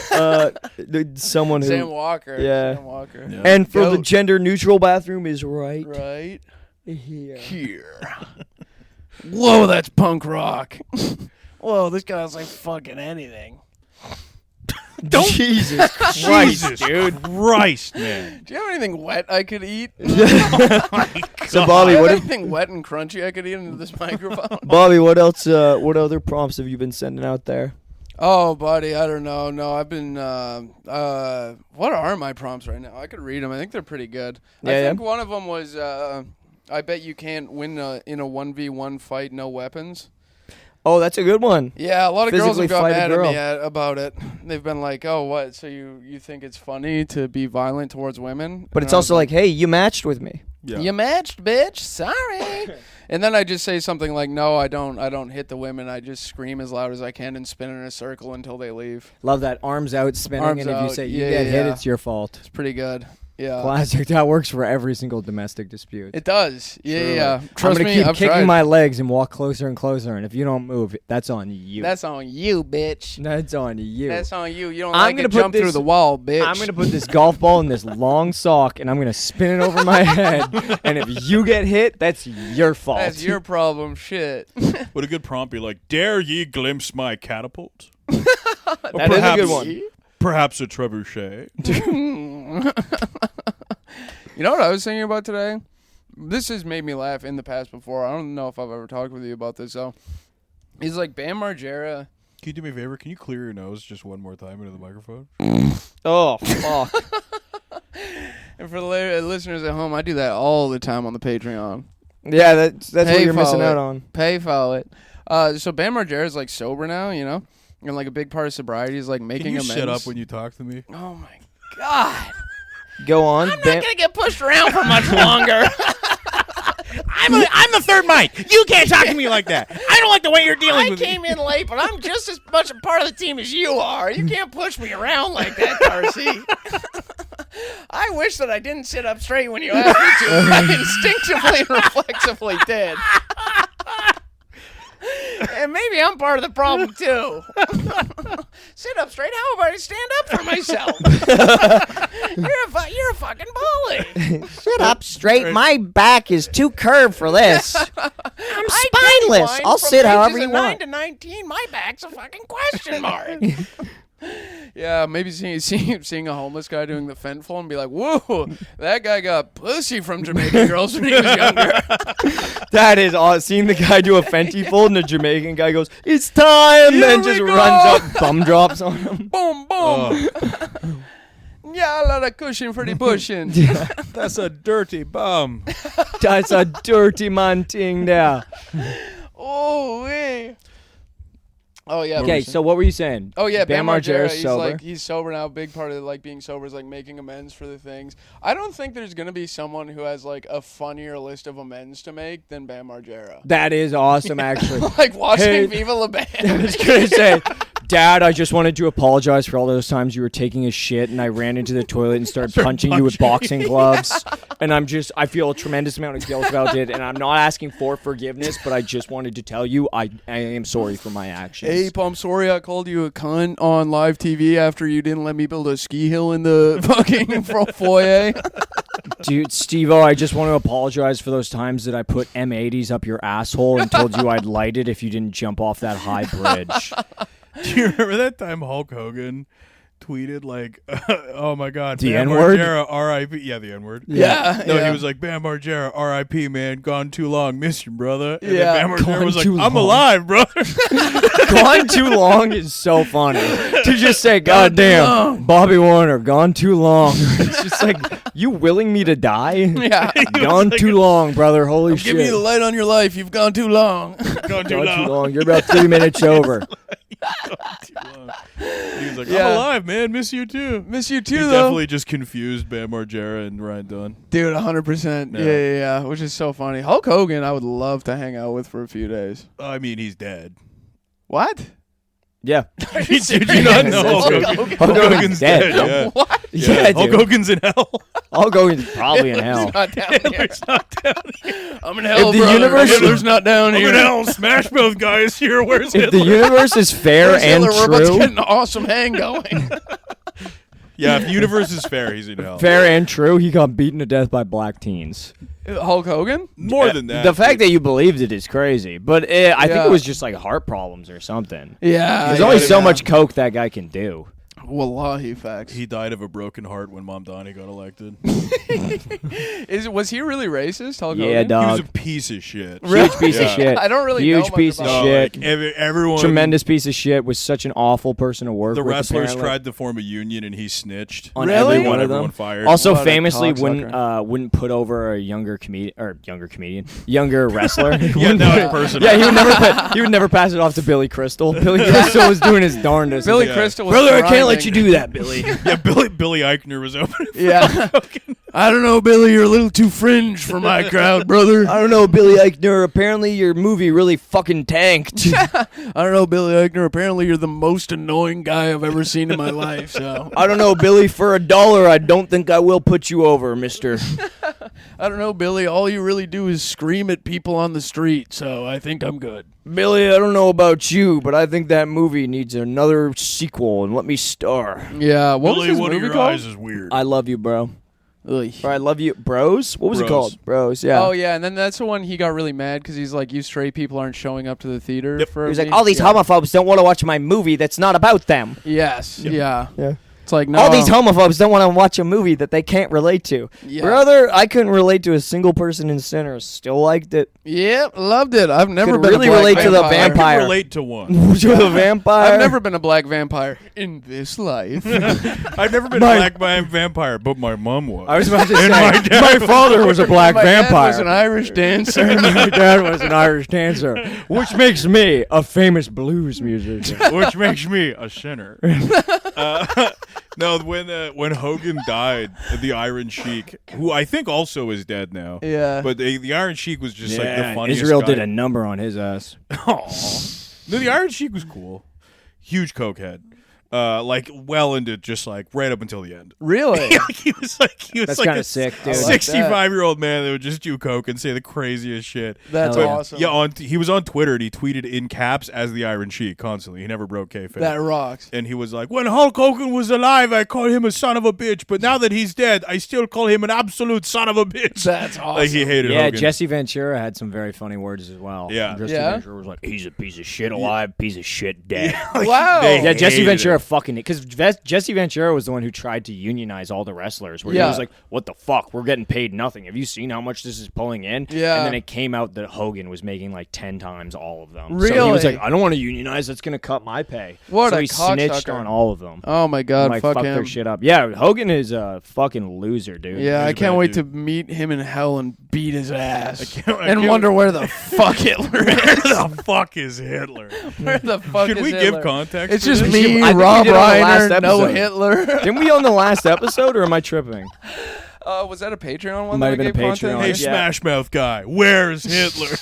Someone who. Sam Walker. Yeah. Sam Walker. Yeah. And for the Goat. gender neutral bathroom is right Right here. here. Whoa, that's punk rock. Whoa, this guy's like fucking anything. Jesus Christ, Jesus dude. Christ, man. Do you have anything wet I could eat? So Do Bobby, you have what? anything wet and crunchy I could eat into this microphone? Bobby, what else? What other prompts have you been sending out there? Oh, buddy, I don't know. No, I've been. What are my prompts right now? I could read them. I think they're pretty good. I Yeah, think one of them was. I bet you can't win in a 1v1 fight, no weapons. Oh, that's a good one. Yeah, a lot of girls Physically have got fight a mad at girl. me about it. They've been like, "Oh, what? So you think it's funny to be violent towards women?" But it's also like, hey, you matched with me. Yeah. You matched, bitch. Sorry. And then I just say something like, "No, I don't hit the women. I just scream as loud as I can and spin in a circle until they leave." Love that arms out spinning, Arms and if you out. say you Yeah, get hit, yeah. it's your fault. It's pretty good. Yeah. Classic. That works for every single domestic dispute. It does. Yeah, Truly. yeah. I'm Trust gonna me, keep I've kicking tried. my legs and walk closer and closer, and if you don't move, that's on you. That's on you, bitch. That's on you. That's on you. You don't I'm like gonna to put jump through this- the wall, bitch. I'm gonna put this golf ball in this long sock, and I'm gonna spin it over my head. And if you get hit, that's your fault. That's your problem. Shit. Would a good prompt be like, dare ye glimpse my catapult? That is a good one. Perhaps a trebuchet. You know what I was thinking about today? This has made me laugh in the past before. I don't know if I've ever talked with you about this, though. He's like, Bam Margera. Can you do me a favor? Can you clear your nose just one more time into the microphone? Oh fuck! And for the listeners at home, I do that all the time on the Patreon. Yeah, that's what Hey, you're missing follow out it. on. Pay follow it. So Bam Margera's like sober now, you know? And like a big part of sobriety is like making Can you amends. shut up when you talk to me? Oh my God. Go on. I'm not going to get pushed around for much longer. I'm the third mic. You can't talk to me like that. I don't like the way you're dealing I with came in late, but I'm just as much a part of the team as you are. You can't push me around like that, Darcy. I wish that I didn't sit up straight when you asked me to. I instinctively and reflexively did. And maybe I'm part of the problem, too. Sit up straight? How about I stand up for myself? You're a fucking bully. Sit up straight. My back is too curved for this. I'm spineless. I'll sit however you 9 want. to 19, my back's a fucking question mark. Yeah, maybe seeing a homeless guy doing the fentanyl and be like, whoa, that guy got pussy from Jamaican girls when he was younger. That is awesome. Seeing the guy do a Fenty fold and the Jamaican guy goes, "It's time," Here and we just go. runs up, bum drops on him. Boom, boom. Yeah, a lot of cushion for the pushing. That's a dirty bum. That's a dirty man thing there. Oh, wait. Oh, yeah. Okay, so what were you saying? Oh yeah, Bam Margera. He's sober. like he's sober now. A big part of like being sober is like making amends for the things. I don't think there's gonna be someone who has like a funnier list of amends to make than Bam Margera. That is awesome, actually. Like watching Hey. Viva La I Band. was gonna say, Dad, I just wanted to apologize for all those times you were taking a shit and I ran into the toilet and started punching you with boxing gloves. And I feel a tremendous amount of guilt about it. And I'm not asking for forgiveness, but I just wanted to tell you I am sorry for my actions. Ape, I'm sorry I called you a cunt on live TV after you didn't let me build a ski hill in the fucking foyer. Dude, Steve-O, I just want to apologize for those times that I put M80s up your asshole and told you I'd light it if you didn't jump off that high bridge. Do you remember that time Hulk Hogan tweeted like, "Oh my God, The Bam N-word? Margera, R.I.P." Yeah, the N-word. Yeah. No, yeah. he was like, "Bam Margera, R.I.P. Man, gone too long, miss you, brother." And Yeah. then Bam Margera Gone was like, too "I'm long. alive, brother." Gone too long is so funny. To just say, God damn, Bobby Warner, gone too long. It's just like, you willing me to die? Yeah. Gone too long, brother. Holy shit. Give me the light on your life. You've gone too long. Gone too Gone long. too long. You're about 3 minutes over. Too long. He was like, Yeah. "I'm alive, man. Miss you too." Miss you He too, though. definitely just confused Bam Margera and Ryan Dunn. Dude, 100%. Yeah. Yeah, which is so funny. Hulk Hogan, I would love to hang out with for a few days. I mean, he's dead. What? Yeah. Did you not know Hulk Hulk Hogan? Hogan? Hulk Hogan's Hogan's dead. dead. Yeah. What? Yeah, Hulk dude. Hogan's in hell. I'll go probably in hell. Not down here. Hitler's not down here. I'm in hell, If the brother. universe- Hitler's not down I'm here. in hell. Smash both guys here. Where's If the Hitler? universe is fair Where's and Hitler? We're about to true, get an awesome hang going. Yeah, if the universe is fair, he's in hell. fair and true, he got beaten to death by black teens. Hulk Hogan? More than that. The fact that you believed it is crazy, but I think Yeah. it was just like heart problems or something. Yeah. There's only so much coke that guy can do. Wallahi facts. he died of a broken heart when Mom Donnie got elected. Was he really racist, Hulk Yeah, Hogan? He was dog. a piece of shit. Huge piece of Yeah. shit. I don't really know Huge much piece of about No, shit. like, everyone. Tremendous piece of shit. Was such an awful person to work The with. wrestlers apparently. tried to form a union and he snitched. on Really? every He one got of them. everyone fired. Also, What a famously cocksucker. wouldn't put over a younger wrestler. Yeah, now it's personal. Yeah, he would never pass it off to Billy Crystal. Billy Crystal was doing his darndest. Billy Yeah. Crystal was Brother, I can't let thriving. you do that, Billy. Yeah, Billy Eichner was opening. Yeah. I don't know, Billy. You're a little too fringe for my crowd, brother. I don't know, Billy Eichner. Apparently, your movie really fucking tanked. I don't know, Billy Eichner. Apparently, you're the most annoying guy I've ever seen in my life. So I don't know, Billy. For $1, I don't think I will put you over, Mister. I don't know, Billy. All you really do is scream at people on the street. So I think I'm good. Billy, I don't know about you, but I think that movie needs another sequel, and let me star. Yeah. What was Billy, his one of movie your called? eyes is weird. I love you, bro. Ugh. Or I love you, bros. What was it Bros. called? Bros. Yeah. Oh yeah, and then that's the one he got really mad because he's like, "You straight people aren't showing up to the theater." Yep. For He was me." like, all these Yeah. homophobes don't want to watch my movie that's not about them. Yes. Yeah. Yeah. It's like no. All these homophobes don't want to watch a movie that they can't relate to. Yeah. Brother, I couldn't relate to a single person in Sinners. Still liked it. Yep, loved it. I've never Could been really a black relate to the I vampire. can vampire. relate to one. To the vampire. I've never been a black vampire in this life. I've never been My- a black vampire, but my mom was. I was about to say, my dad my father was a black My dad vampire. was an Irish dancer. My dad was an Irish dancer, which makes me a famous blues musician. which makes me a sinner. No, when Hogan died, the Iron Sheik, who I think also is dead now. Yeah. But the Iron Sheik was just like the funniest Israel guy. did a number on his ass. Aw. No, the Iron Sheik was cool. Huge cokehead. Like well into just like right up until the end. Really? he was like That's a kinda sick, dude. I like 65-year-old man that would just do coke and say the craziest shit. That's Hell yeah. awesome. Yeah, he was on Twitter and he tweeted in caps as the Iron Sheik constantly. He never broke kayfabe. That rocks. And he was like, when Hulk Hogan was alive, I called him a son of a bitch, but now that he's dead, I still call him an absolute son of a bitch. That's awesome. Like he hated Yeah, Hogan. Jesse Ventura had some very funny words as well. Yeah. Jesse Yeah? Ventura was like, he's a piece of shit alive, piece of shit dead. Wow. They Yeah, Jesse hated Ventura they're fucking because Jesse Ventura was the one who tried to unionize all the wrestlers. Where he Yeah. was like, "What the fuck? We're getting paid nothing. Have you seen how much this is pulling in?" Yeah. And then it came out that Hogan was making like 10 times all of them. So he was Really? like, "I don't want to unionize. That's gonna cut my pay." What so a he snitched cocksucker. on all of them. Oh my god, Like fuck fuck him. their shit up. Yeah, Hogan is a fucking loser, dude. Yeah, He's I a can't bad wait dude. to meet him in hell and beat his ass. I And can't- wonder where the fuck Hitler Where is. the fuck is Hitler? Where the fuck Should is we Hitler? give context? It's for just this? me, I think we Rob did it on the last Reiner, no episode. Hitler. Didn't we on the last episode, or am I tripping? Was that a Patreon one? Might that have I been a gave content? Patreon. Hey, Yeah. Smash Mouth guy, where's Hitler?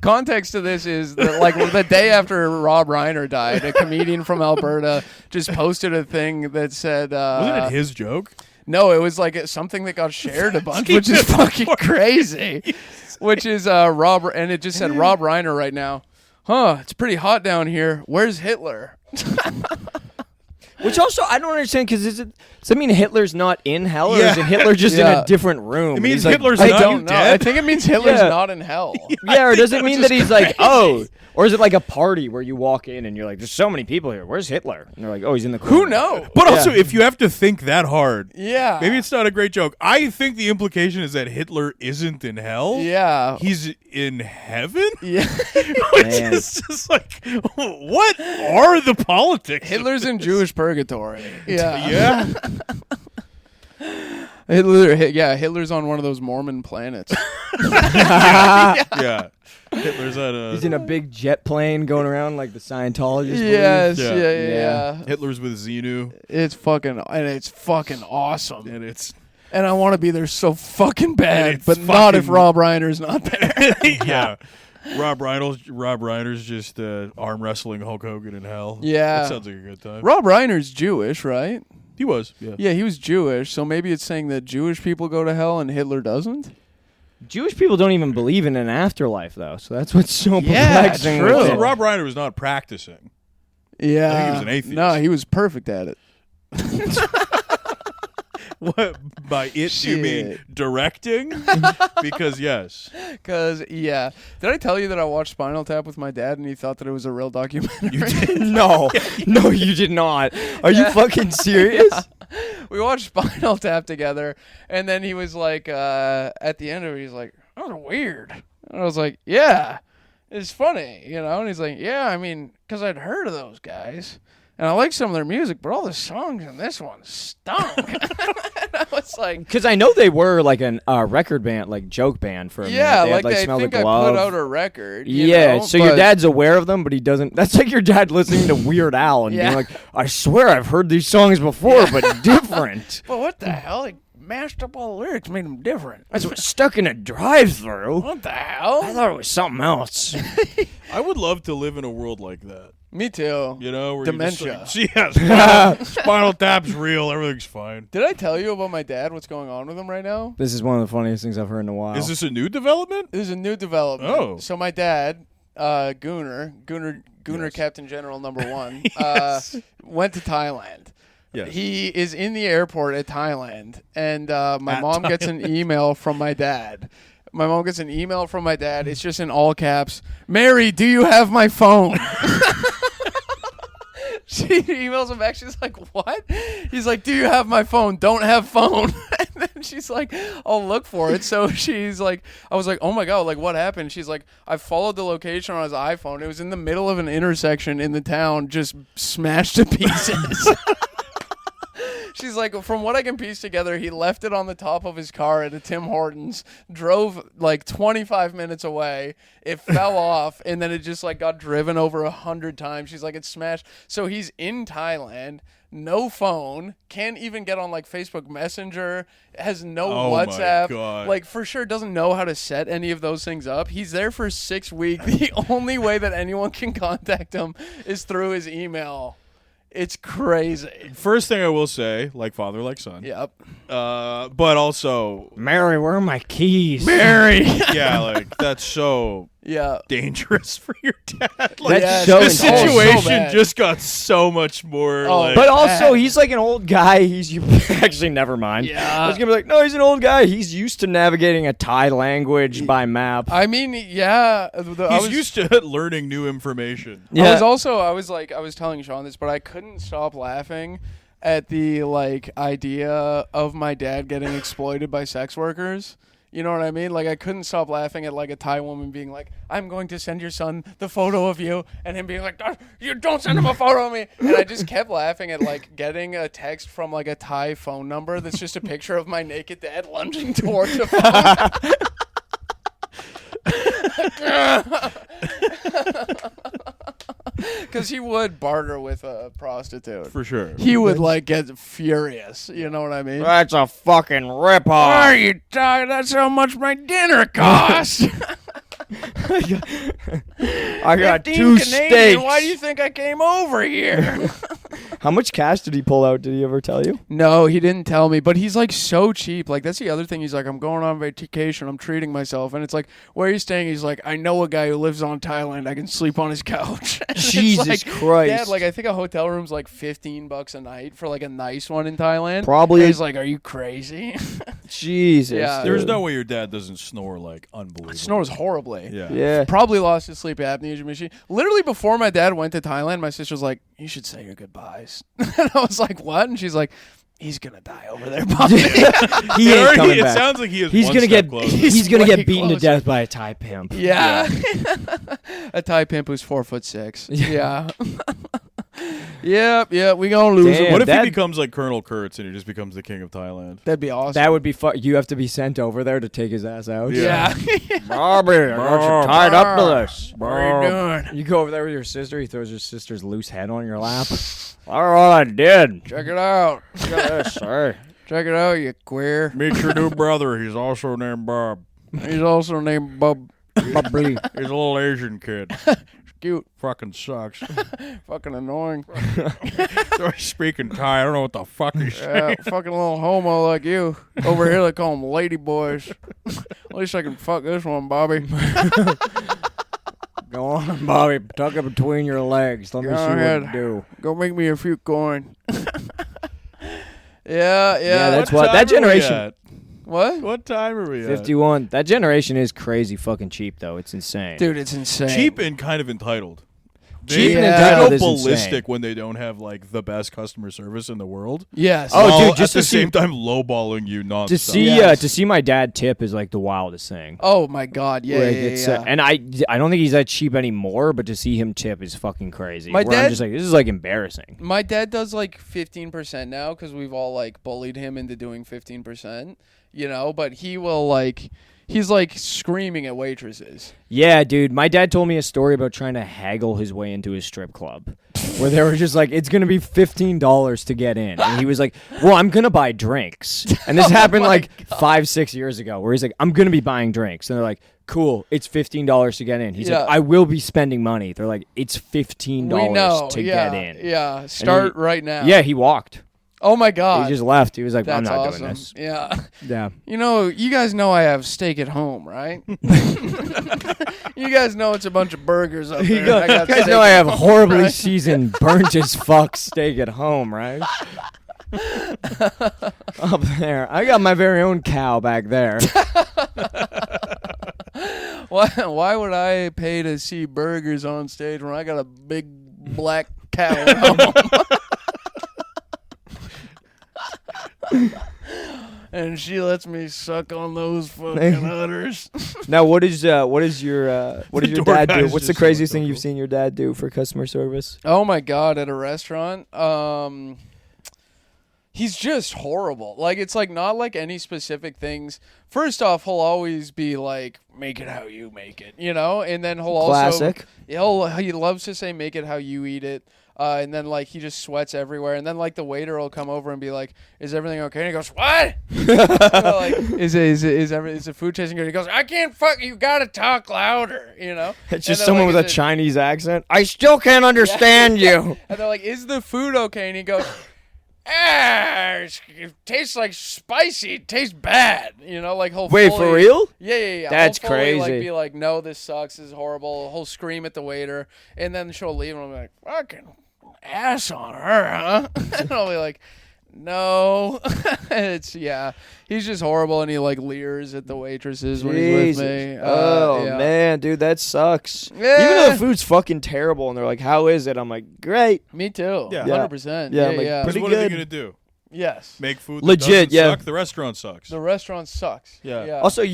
Context to this is that, like, the day after Rob Reiner died, a comedian from Alberta just posted a thing that said, Wasn't it his joke? no, it was like something that got shared a bunch, which is fucking crazy. Which is Rob, and it just said Rob Reiner right now. Huh? It's pretty hot down here. Where's Hitler? Which also I don't understand because does that mean Hitler's not in hell, or Yeah. is it Hitler just in Yeah. a different room? It and means he's like, Hitler's I not don't know. I dead. think it means Hitler's Yeah. not in hell. yeah, or does it that mean was that he's just like, oh, or is it like a party where you walk in and you're like, there's so many people here. Where's Hitler? And they're like, oh, he's in the corner. Who knows? But also, if you have to think that hard, Yeah. maybe it's not a great joke. I think the implication is that Hitler isn't in hell. Yeah. He's in heaven? Yeah. Which Man. is just like, what are the politics? of Hitler's in this? Jewish purgatory. Yeah. Yeah. Hitler's on one of those Mormon planets. Yeah. Hitler's at a. He's in a big jet plane going around like the Scientologists. Yes, Yeah. yeah. Hitler's with Xenu, It's fucking awesome. and it's And I want to be there so fucking bad, it's but not if fucking- Rob Reiner's not there. yeah. Rob Reiner's just arm wrestling Hulk Hogan in hell. Yeah. That sounds like a good time. Rob Reiner's Jewish, right? He was. Yeah. Yeah, he was Jewish, so maybe it's saying that Jewish people go to hell and Hitler doesn't? Jewish people don't even believe in an afterlife, though. So that's what's so Yeah, perplexing. true. with So it. Rob Reiner was not practicing. Yeah. I think he was an atheist. No, he was perfect at it. What by it you mean Shit. directing? Because yes. Because, yeah. Did I tell you that I watched Spinal Tap with my dad and he thought that it was a real documentary? no, no, you did not. Are you fucking serious? We watched Spinal Tap together, and then he was like, at the end of it, he's like, that was weird. And I was like, yeah, it's funny, you know? And he's like, yeah, I mean, because I'd heard of those guys, and I like some of their music, but all the songs in this one stunk. And I was like, Because I know they were like a record band, like joke band for a yeah, minute. like They had, I Smell think the I Glove. put out a record. you Yeah, know, so your but- dad's aware of them, but he doesn't. That's like your dad listening to Weird Al and Yeah. being like, I swear I've heard these songs before, but different. But what the hell? They mashed up all the lyrics, made them different. That's what's stuck in a drive-through. What the hell? I thought it was something else. I would love to live in a world like that. Me too. You know, where Dementia. You just like, yeah, spinal tap's real. Everything's fine. Did I tell you about my dad? What's going on with him right now? This is one of the funniest things I've heard in a while. Is this a new development? This is a new development. Oh. So my dad, Gooner, Yes. Captain General #1, went to Thailand. Yes. He is in the airport at Thailand, and my At mom gets an email from my dad. My mom gets an email from my dad. It's just in all caps. Mary, do you have my phone? She emails him back. She's like, what? He's like, do you have my phone? Don't have phone. And then she's like, I'll look for it. So she's like, I was like, oh my God, like what happened? She's like, I followed the location on his iPhone. It was in the middle of an intersection in the town, just smashed to pieces. She's like, from what I can piece together, he left it on the top of his car at a Tim Hortons, drove like 25 minutes away. It fell off, and then it just like got driven over 100 times. She's like, it's smashed. So he's in Thailand, no phone, can't even get on like Facebook Messenger, has no Oh my WhatsApp. God. Like for sure doesn't know how to set any of those things up. He's there for 6 weeks. The only way that anyone can contact him is through his email. It's crazy. First thing I will say, like father, like son. Yep. But also, Mary, where are my keys? Mary. yeah, like that's so Yeah. dangerous for your dad. Like, That's Yeah, so the it's intense. situation so bad. just got so much more. Oh, like, But also, he's like an old guy. He's actually never mind. Yeah. I was gonna be like, no, he's an old guy. He's used to navigating a Thai language by map. I mean, yeah. he's used to learning new information. Yeah. I was telling Sean this, but I couldn't stop laughing at the like idea of my dad getting exploited by sex workers. You know what I mean? Like, I couldn't stop laughing at like a Thai woman being like, "I'm going to send your son the photo of you," and him being like, "You don't send him a photo of me." And I just kept laughing at like getting a text from like a Thai phone number that's just a picture of my naked dad lunging towards a phone. Because he would barter with a prostitute. For sure. He would like get furious. You know what I mean? That's a fucking ripoff. Why are you talking? That's how much my dinner costs. I got 15 two Canadian. steaks. Why do you think I came over here? How much cash did he pull out? Did he ever tell you? No, he didn't tell me. But he's like so cheap. Like, that's the other thing. He's like, I'm going on vacation. I'm treating myself. And it's like, where are you staying? He's like, I know a guy who lives on Thailand. I can sleep on his couch. And it's Jesus like, Christ. Dad, like, I think a hotel room's like $15 a night for like a nice one in Thailand. Probably. And he's like, are you crazy? Jesus. Yeah. There's dude. no way your dad doesn't snore like unbelievable. Snores horribly. Yeah. Yeah. Probably lost his sleep apnea machine. Literally before my dad went to Thailand, my sister was like, "You should say your goodbyes." And I was like, "What?" And she's like, "He's gonna die over there, Bobby." He ain't coming It back. sounds like he is. He's one gonna step get closer. he's gonna way get beaten to closer. death by a Thai pimp. Yeah. A Thai pimp who's 4'6". Yeah. Yep. We gonna lose Damn. him. What if that- he becomes like Colonel Kurtz and he just becomes the king of Thailand? That'd be awesome. That would be you have to be sent over there to take his ass out. yeah. Bobby, I got you tied up to this. What are you doing? You go over there with your sister. He throws your sister's loose head on your lap. All right, I did. Check it out. Yes, sir. Check it out, you queer. Meet your new brother. He's also named Bob. He's also named Bub. Bubbly. He's a little Asian kid. Cute. Fucking sucks. Fucking annoying. Speaking Thai, I don't know what the fuck he's saying. Yeah, fucking little homo like you. Over here they call them lady boys. At least I can fuck this one, Bobby. Go on, Bobby. Tuck it between your legs. Let me Go see ahead. what you do. Go make me a few coin. Yeah. that's what that generation. What? What time are we at? 51. That generation is crazy fucking cheap, though. It's insane. Dude, it's insane. Cheap and kind of entitled. Cheap and they entitled go is ballistic insane. when they don't have like the best customer service in the world. Yes. Oh, while dude, just at the to see- same time lowballing you nonstop. To see my dad tip is like the wildest thing. Oh my God. Yeah. Like, yeah, it's, yeah. and I don't think he's that cheap anymore, but to see him tip is fucking crazy. My Where I'm dad- just like, this is like embarrassing. My dad does like 15% now because we've all like bullied him into doing 15%, you know, but he will like, he's like screaming at waitresses. Yeah, dude. My dad told me a story about trying to haggle his way into his strip club, where they were just like, "It's gonna be $15 to get in," and he was like, "Well, I'm gonna buy drinks." And this happened like 5-6 years ago, where he's like, "I'm gonna be buying drinks," and they're like, "Cool, it's $15 to get in." He's Yeah. like, "I will be spending money." They're like, "It's We $15 know. to yeah, get in." Yeah. Start he- right now. Yeah, he walked. Oh my God. He just left. He was like, "I'm That's not awesome. doing this." Yeah. Yeah. You know, you guys know I have steak at home, right? You guys know it's a bunch of burgers up there. I got You guys steak know I at have home, horribly right? seasoned, burnt as fuck steak at home, right? Up there. I got my very own cow back there. Why would I pay to see burgers on stage when I got a big black cow at home? And she lets me suck on those fucking udders. Now, what is your dad do? DoorDash What's the just craziest like, thing don't you've go. seen your dad do for customer service? Oh my God, at a restaurant. He's just horrible. Like, it's like not like any specific things. First off, he'll always be like, make it how you make it, you know? And then he'll Classic. he loves to say, make it how you eat it. And then like he just sweats everywhere. And then like the waiter will come over and be like, is everything okay? And he goes, what? You know, like, is the food tasting good? He goes, I can't you gotta talk louder, you know? It's And just then, someone like, with a is it- Chinese accent. I still can't understand you. And they're like, is the food okay? And he goes, it tastes like spicy. It tastes bad. You know, like he'll Wait, fully- for real? Yeah. That's He'll fully, Like, crazy. be like, no, this sucks. This is horrible. He'll scream at the waiter, and then she'll leave, and I'm like, fucking ass on her, huh? And I'll be like, no. He's just horrible, and he like leers at the waitresses when he's with me. Oh yeah. man, dude, that sucks. Yeah. Even though the food's fucking terrible, and they're like, "How is it?" I'm like, "Great." Me too. Yeah. 100%. Yeah, Yeah, I'm like, yeah. Because pretty what are they good. gonna do? Yes. Make food that Legit, doesn't yeah. suck? The restaurant sucks. The restaurant sucks. Yeah. Also,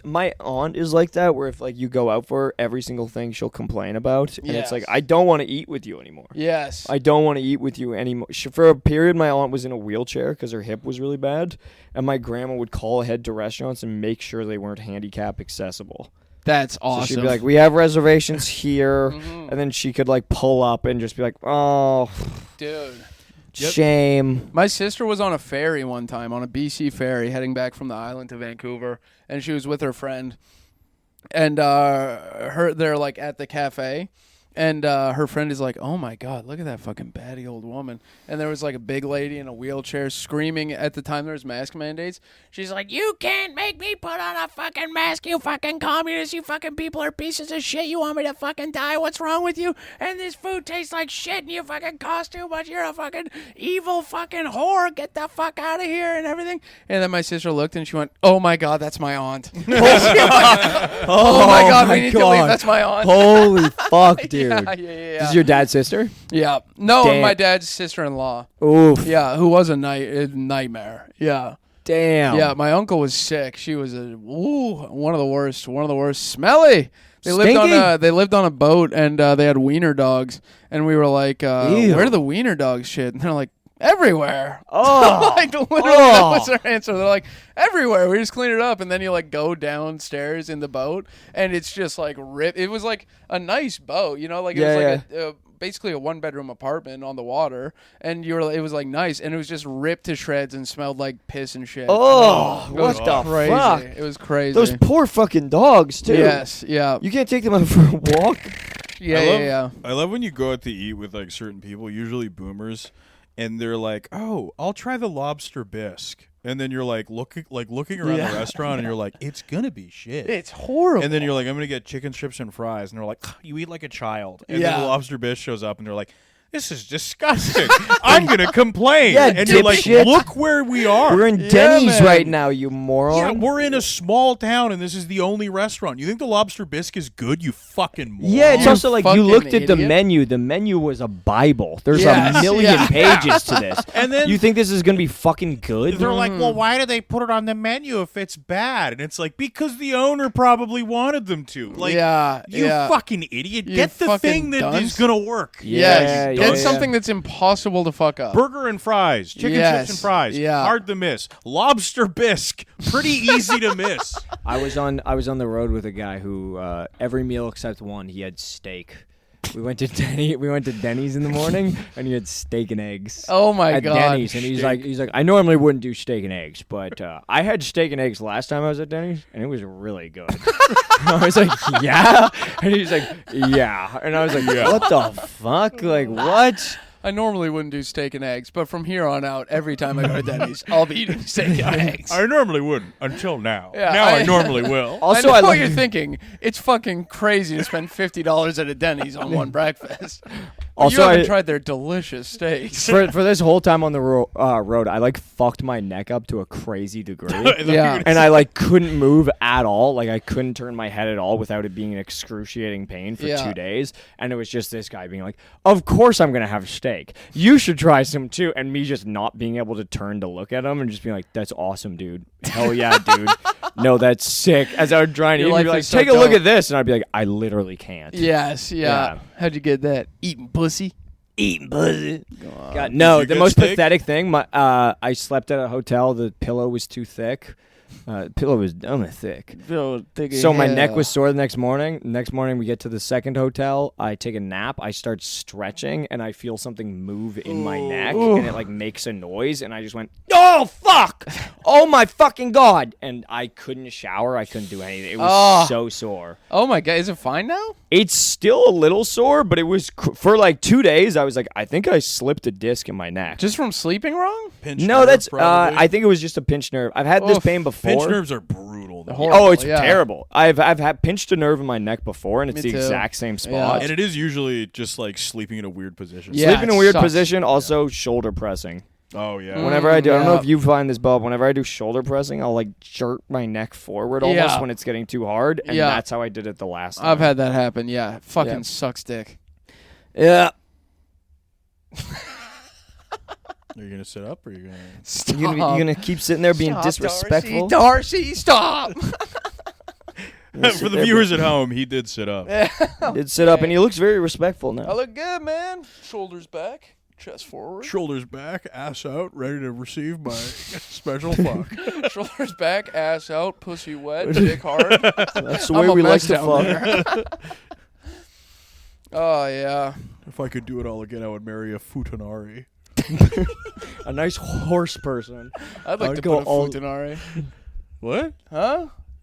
my aunt is like that, where if like you go out for her, every single thing she'll complain about, and it's like, Yes. I don't want to eat with you anymore. Yes. I don't want to eat with you anymore. For a period, my aunt was in a wheelchair because her hip was really bad, and my grandma would call ahead to restaurants and make sure they weren't handicap accessible. That's So awesome. she'd be like, "We have reservations here," Mhm. and then she could like pull up and just be like, "Oh, dude. Yep. shame." My sister was on a ferry one time, on a BC ferry, heading back from the island to Vancouver, and she was with her friend, and they're like at the cafe, and her friend is like, "Oh my God, look at that fucking batty old woman!" And there was like a big lady in a wheelchair screaming. At the time, there was mask mandates. She's like, "You can't make me put on a fucking mask, you fucking communists! You fucking people are pieces of shit! You want me to fucking die? What's wrong with you? And this food tastes like shit, and you fucking cost too much. You're a fucking evil fucking whore! Get the fuck out of here!" and everything. And then my sister looked and she went, "Oh my God, that's my aunt." Oh my God, we need to leave. That's my aunt. Holy fuck, dude! Yeah. This is your dad's sister? Yeah. No, Damn. my dad's sister-in-law. Oof. Yeah, who was a nightmare. Yeah. Damn. Yeah, my uncle was sick. She was one of the worst. Smelly. They lived on a boat, and they had wiener dogs, and we were like, Ew. where do the wiener dogs shit? And they're like, everywhere. Oh. Like literally that was their answer. They're like, everywhere. We just clean it up, and then you like go downstairs in the boat, and it's just like it was like a nice boat, you know, like it was like basically a 1-bedroom apartment on the water, and it was like nice, and it was just ripped to shreds and smelled like piss and shit. Oh, It was what the crazy. fuck? It was crazy. Those poor fucking dogs too. Yes, yeah. You can't take them out for a walk. Yeah. I love when you go out to eat with like certain people, usually boomers, and they're like, "Oh, I'll try the lobster bisque," and then you're like looking around the restaurant, and you're like, "It's gonna be shit." It's horrible. And then you're like, "I'm gonna get chicken strips and fries," and they're like, "You eat like a child." And then Yeah. the lobster bisque shows up, and they're like, "This is disgusting. I'm gonna complain." Yeah, and you're like, dipshit. "Look where we are. We're in Yeah, Denny's man. right now, you moron. Yeah, we're in a small town, and this is the only restaurant. You think the lobster bisque is good? You fucking moron. Yeah, it's You also like you fucking looked at the idiot. menu. The menu was a Bible. There's Yes, a million yeah. pages to this. And then You think this is gonna be fucking good? they're like, "Well, why do they put it on the menu if it's bad?" And it's like, because the owner probably wanted them to. Like, Yeah, you yeah. fucking idiot. You Get the fucking thing that is dunce. gonna work. Yes. Yeah, Get something that's impossible to fuck up. Burger and fries, chicken Yes, chips and fries, yeah. hard to miss. Lobster bisque, pretty easy to miss. I was on the road with a guy who every meal except one he had steak. We went to Denny's in the morning and he had steak and eggs. Oh my at God. Denny's, and he's like, I normally wouldn't do steak and eggs, but I had steak and eggs last time I was at Denny's, and it was really good. I was like, yeah, and he's like, yeah, and I was like, what the fuck, like what? I normally wouldn't do steak and eggs, but from here on out, every time I go to Denny's, I'll be eating steak and eggs. I normally wouldn't until now. Yeah, now I I- normally will. Also, I know I what like you're thinking. It's fucking crazy to spend $50 at a Denny's on one breakfast. But Also, you haven't I- tried their delicious steaks. For this whole time on the road, I like fucked my neck up to a crazy degree. Yeah. And I like couldn't move at all. Like I couldn't turn my head at all without it being an excruciating pain for Yeah. 2 days. And it was just this guy being like, "Of course I'm gonna have steak. You should try some too." And me just not being able to turn to look at him and just being like, "That's awesome, dude. Hell yeah, dude. No, that's sick." As I would try and Your eat, he'd life be like, is so "Take a look dope. at this," and I'd be like, "I literally can't." Yes, yeah. Yeah. How'd you get that? Eating pussy? eating pussy. God, no, you the get most steak? pathetic thing. I slept at a hotel. The pillow was too thick. Pillow was dumb and thick. Yo, think of So my neck hell. was sore the next morning. Next morning we get to the second hotel. I take a nap. I start stretching and I feel something move in my neck and it like makes a noise and I just went, "Oh fuck! Oh my fucking god!" And I couldn't shower. I couldn't do anything. It was so sore. Oh my god, is it fine now? It's still a little sore, but it was for like 2 days. I was like, I think I slipped a disc in my neck. Just from sleeping wrong? Pinched No, nerve, that's. probably. I think it was just a pinched nerve. I've had this Oof. pain before. Pinched nerves are brutal. Though. Horrible. Oh, it's Yeah. terrible. I've had pinched a nerve in my neck before, and it's Me the too. exact same spot. And it is usually just like sleeping in a weird position. Yeah. Sleep in a it weird sucks. position. Also, shoulder pressing. Oh yeah. Whenever I do, I don't know yeah. if you find this, Bob. Whenever I do shoulder pressing, I'll like jerk my neck forward almost Yeah. when it's getting too hard, and Yeah. that's how I did it the last time. I've had that happen. Yeah, it fucking Yeah. sucks dick. Yeah. Are you gonna sit up or are you gonna? Stop. You gonna keep sitting there being Stop, disrespectful? Darcy, stop. For the viewers at home, he did sit up. Did sit up, and he looks very respectful now. I look good, man. Shoulders back, chest forward. Shoulders back, ass out, ready to receive my special fuck. Shoulders back, ass out, pussy wet, dick hard. That's the I'm way a we like mess to down fuck. there. Oh yeah. If I could do it all again, I would marry a futanari. A nice horse person. I'd like I'd to go put a all- futanari. What? Huh?